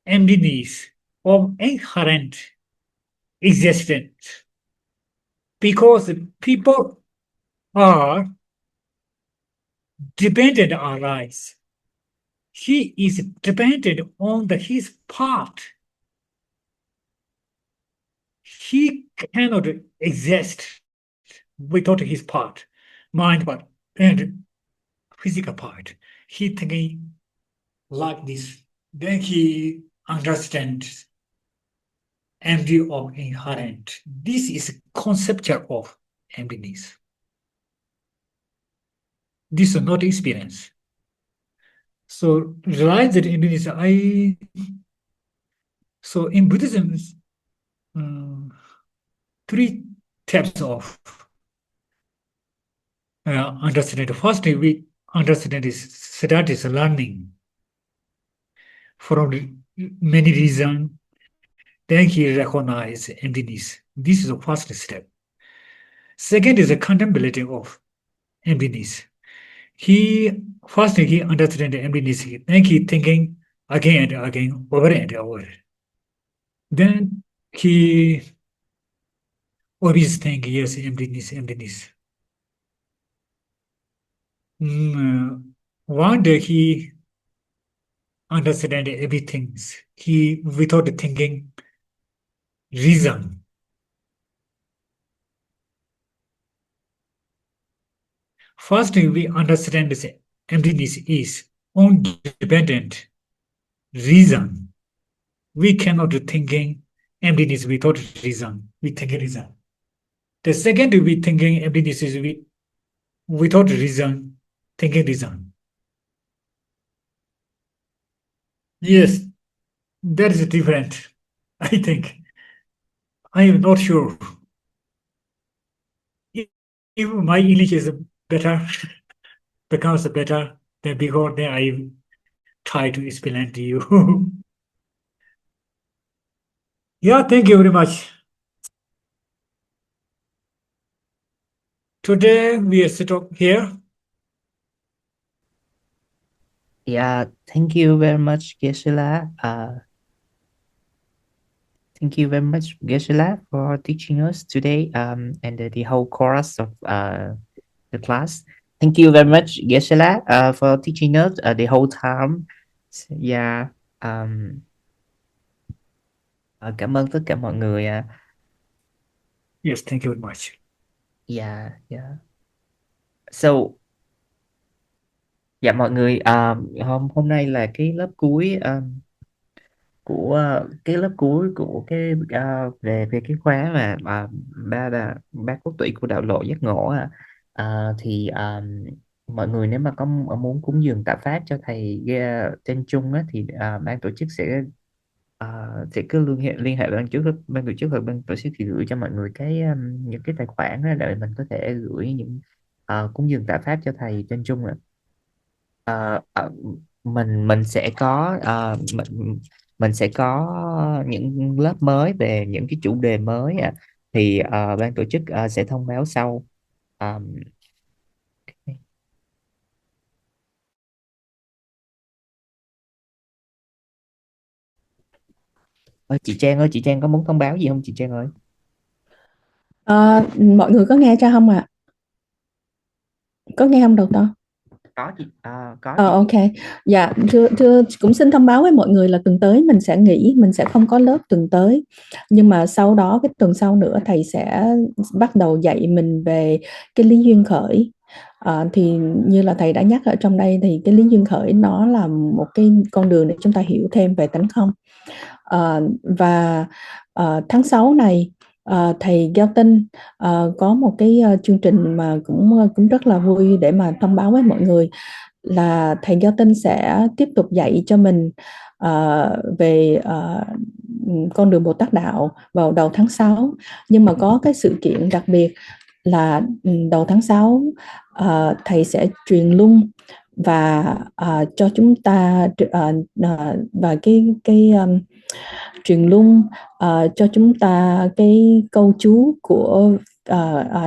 emptiness of inherent existence because people are dependent on lives. He is dependent on his part. He cannot exist without his part, mind part, and physical part. He thinking like this. Then he understands empty of inherent. This is conceptual of emptiness. This is not experience. So realize that emptiness. So in Buddhism, um, three types of understanding. First, we understand is start is learning from many reasons. Then he recognize emptiness. This is the first step. Second is a contemplating of emptiness. He first he understand the emptiness. Then he thinking again and again, over and over. Then he always think, yes, emptiness, emptiness. One day he understand everything. He without thinking reason. First, we understand this emptiness is independent reason. We cannot thinking emptiness without reason. We think reason. The second, we thinking emptiness is without reason, thinking reason. Yes, that is different. I think. I am not sure. If my English is better, becomes better than before, then I try to explain to you. Yeah, thank you very much. Today we stop here. Yeah, thank you very much, Geshe. Thank you very much, Geshe, for teaching us today and the whole course of the class. Thank you very much, Geshe, for teaching us the whole time. Yeah, um, cảm ơn tất cả mọi người. Yes, thank you very much. Yeah, yeah. So, dạ mọi người, hôm nay là cái lớp cuối của cái lớp cuối của cái về về cái khóa mà ba cốt tủy của đạo lộ giác ngộ thì mọi người nếu mà có muốn cúng dường tạ pháp cho thầy Tenchung thì ban tổ chức sẽ cứ liên hệ với ban tổ chức hoặc ban tổ chức thì gửi cho mọi người những cái tài khoản đó để mình có thể gửi những cúng dường tạ pháp cho thầy Tenchung Ờ, mình sẽ có mình sẽ có những lớp mới về những cái chủ đề mới thì ban tổ chức sẽ thông báo sau. À, chị Trang có muốn thông báo gì không chị Trang ơi? Mọi người có nghe cho không ạ? Có nghe không đầu to? Có chị. Ok, dạ thưa cũng xin thông báo với mọi người là tuần tới mình sẽ nghỉ, mình sẽ không có lớp tuần tới. Nhưng mà sau đó cái tuần sau nữa thầy sẽ bắt đầu dạy mình về cái lý duyên khởi. Thì như là thầy đã nhắc ở trong đây thì cái lý duyên khởi nó là một cái con đường để chúng ta hiểu thêm về tánh không. Và tháng 6 này thầy Gelton có một cái chương trình mà cũng rất là vui để mà thông báo với mọi người là thầy Gelton sẽ tiếp tục dạy cho mình về con đường Bồ Tát đạo vào đầu tháng 6. Nhưng mà có cái sự kiện đặc biệt là đầu tháng 6 thầy sẽ truyền lung và cho chúng ta và cái truyền lung cho chúng ta cái câu chú của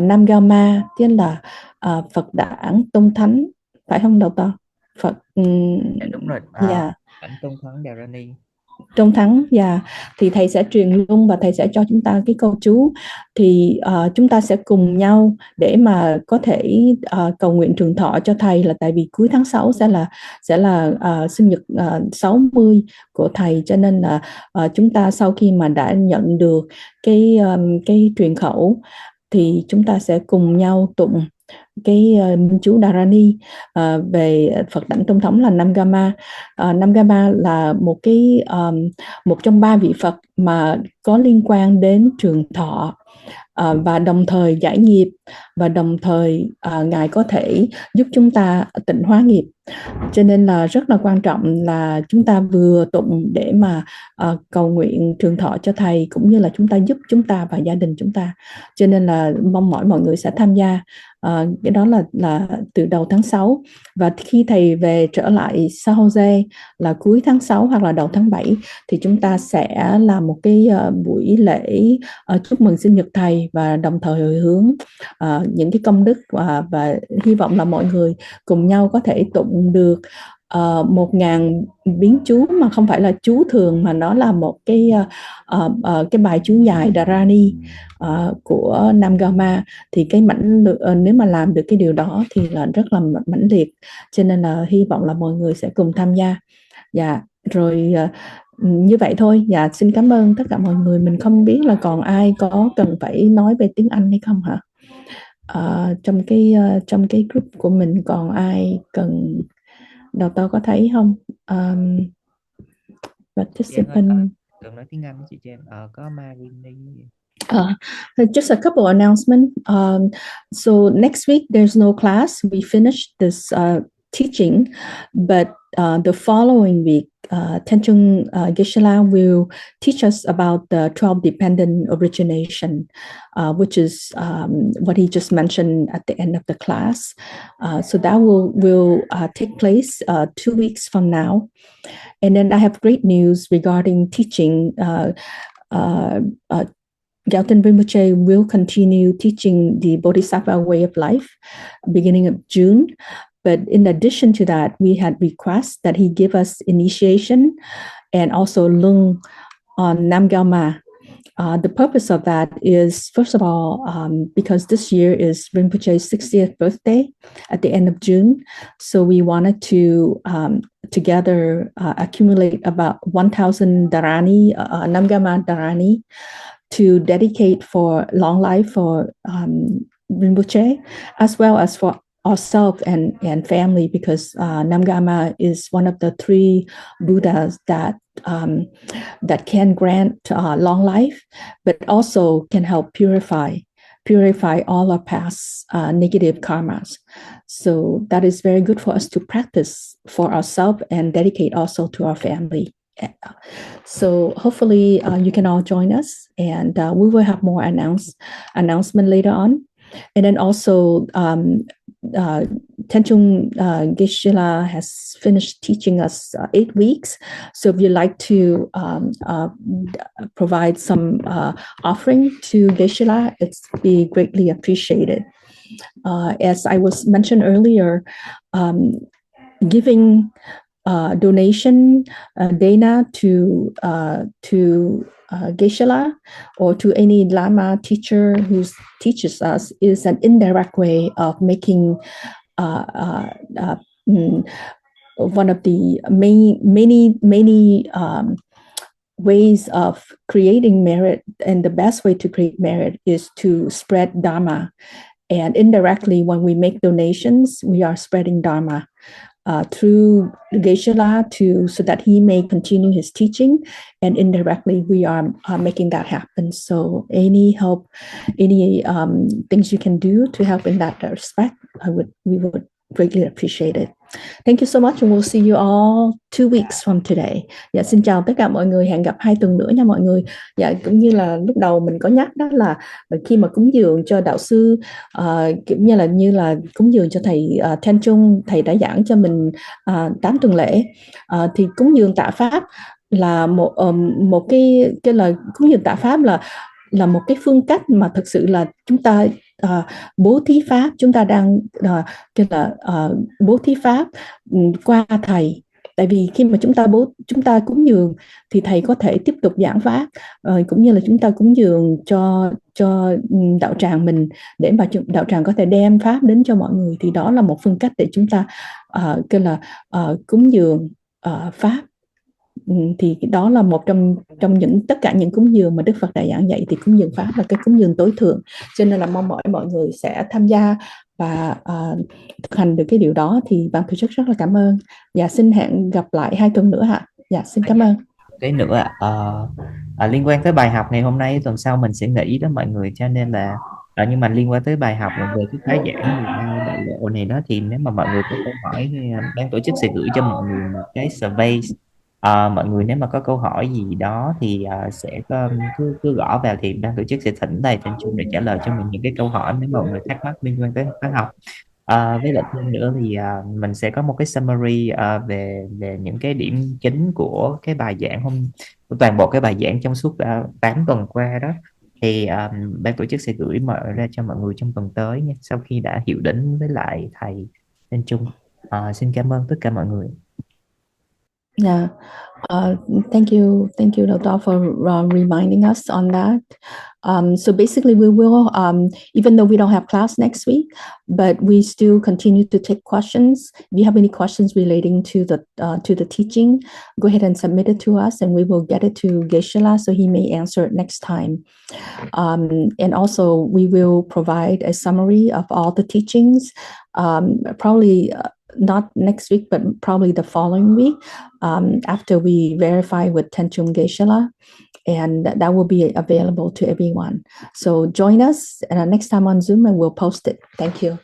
Nam Gama, tức là Phật đản tôn thánh, phải không đầu to? Phật Dạ, đúng rồi. yeah. Ảnh Tôn Thắng Dharani. Trong tháng thì thầy sẽ truyền luôn và thầy sẽ cho chúng ta cái câu chú thì chúng ta sẽ cùng nhau để mà có thể cầu nguyện trường thọ cho thầy, là tại vì cuối tháng 6 sẽ là sinh nhật 60 của thầy, cho nên là chúng ta sau khi mà đã nhận được cái truyền khẩu thì chúng ta sẽ cùng nhau tụng cái minh chú Dharani về Phật đảnh tôn thống là Nam Gama. Nam Gama là một trong ba vị Phật mà có liên quan đến trường thọ và đồng thời giải nghiệp, và đồng thời Ngài có thể giúp chúng ta tịnh hóa nghiệp. Cho nên là rất là quan trọng là chúng ta vừa tụng để mà cầu nguyện trường thọ cho thầy, cũng như là chúng ta giúp chúng ta và gia đình chúng ta. Cho nên là mong mỏi mọi người sẽ tham gia. Cái đó là từ đầu tháng 6, và khi thầy về trở lại San Jose là cuối tháng 6 hoặc là đầu tháng 7 thì chúng ta sẽ làm một cái buổi lễ chúc mừng sinh nhật thầy, và đồng thời hồi hướng những cái công đức, và hy vọng là mọi người cùng nhau có thể tụng được 1.000 biến chú, mà không phải là chú thường mà nó là một cái bài chú dài Dharani của Nam Gama. Thì cái nếu mà làm được cái điều đó thì là rất là mãnh liệt, cho nên là hy vọng là mọi người sẽ cùng tham gia. Dạ rồi, như vậy thôi. Dạ xin cảm ơn tất cả mọi người. Mình không biết là còn ai có cần phải nói về tiếng Anh hay không hả? Trong cái group của mình còn ai cần, đầu tao có thấy không? Participant. Cần nói tiếng Anh chị Trang. Có Marini. Just a couple announcements. So next week there's no class. We finished this teaching, but the following week, Tenchung Geshe will teach us about the 12 dependent origination, which is what he just mentioned at the end of the class. So that will take place 2 weeks from now. And then I have great news regarding teaching Gyalten Rinpoche will continue teaching the Bodhisattva way of life beginning of June. But in addition to that, we had requests that he give us initiation and also lung on Nam Gyalma. The purpose of that is, first of all, because this year is Rinpoche's 60th birthday at the end of June. So we wanted to together accumulate about 1,000 Dharani, Nam Gyalma Dharani, to dedicate for long life for Rinpoche, as well as for ourselves and family, because Nam Gyalma is one of the 3 Buddhas that can grant long life, but also can help purify all our past negative karmas. So that is very good for us to practice for ourselves and dedicate also to our family. So hopefully you can all join us, and we will have more announcement later on. And then also Tenchung Geshe has finished teaching us 8 weeks. So if you'd like to provide some offering to Geshe, it's be greatly appreciated. As I was mentioned earlier, giving donation dana to Geshe or to any Lama teacher who teaches us is an indirect way of making one of the many ways of creating merit. And the best way to create merit is to spread Dharma. And indirectly, when we make donations, we are spreading Dharma through Geshe so that he may continue his teaching, and indirectly we are making that happen. So any help, any things you can do to help in that respect, we would greatly appreciate it. Thank you so much, and we'll see you all 2 weeks from today. Dạ, xin chào tất cả mọi người, hẹn gặp 2 tuần nữa nha mọi người. Dạ, cũng như là lúc đầu mình có nhắc đó là khi mà cúng dường cho đạo sư, kiểu như là cúng dường cho thầy Tenchung, thầy đã giảng cho mình 8 tuần lễ, thì cúng dường tạ pháp là một cái là cúng dường tạ pháp là một cái phương cách mà thực sự là chúng ta bố thí pháp, chúng ta đang bố thí pháp qua thầy. Tại vì khi mà chúng ta cúng dường thì thầy có thể tiếp tục giảng pháp, cũng như là chúng ta cúng dường cho đạo tràng mình để mà đạo tràng có thể đem pháp đến cho mọi người, thì đó là một phương cách để chúng ta cúng dường pháp. Thì đó là một trong những tất cả những cúng dường mà Đức Phật đã giảng dạy, thì cúng dường pháp là cái cúng dường tối thượng. Cho nên là mong mỏi mọi người sẽ tham gia và thực hành được cái điều đó. Thì ban tổ chức rất là cảm ơn. Dạ, xin hẹn gặp lại 2 tuần nữa ạ. Dạ, xin cảm ơn. Cái nữa liên quan tới bài học ngày hôm nay, tuần sau mình sẽ nghỉ đó mọi người, cho nên là nhưng mà liên quan tới bài học về cái khóa giảng đại lộ này đó, thì nếu mà mọi người có câu hỏi thì ban tổ chức sẽ gửi cho mọi người một cái survey. Mọi người nếu mà có câu hỏi gì đó thì sẽ cứ gõ vào, thì ban tổ chức sẽ thỉnh thầy Tenchung để trả lời cho mình những cái câu hỏi nếu mà mọi người thắc mắc liên quan tới khóa học. Với lại thêm nữa thì mình sẽ có một cái summary về những cái điểm chính của cái bài giảng của toàn bộ cái bài giảng trong suốt 8 tuần qua đó, thì ban tổ chức sẽ gửi ra cho mọi người trong tuần tới nha, sau khi đã hiểu đến với lại thầy Tenchung. Xin cảm ơn tất cả mọi người. Yeah, thank you, Dr. for reminding us on that. So basically, we will, even though we don't have class next week, but we still continue to take questions. If you have any questions relating to the teaching, go ahead and submit it to us, and we will get it to Geshe so he may answer it next time. And also, we will provide a summary of all the teachings, probably not next week, but probably the following week, after we verify with Tenchung Geshe, and that will be available to everyone. So join us next time on Zoom, and we'll post it. Thank you.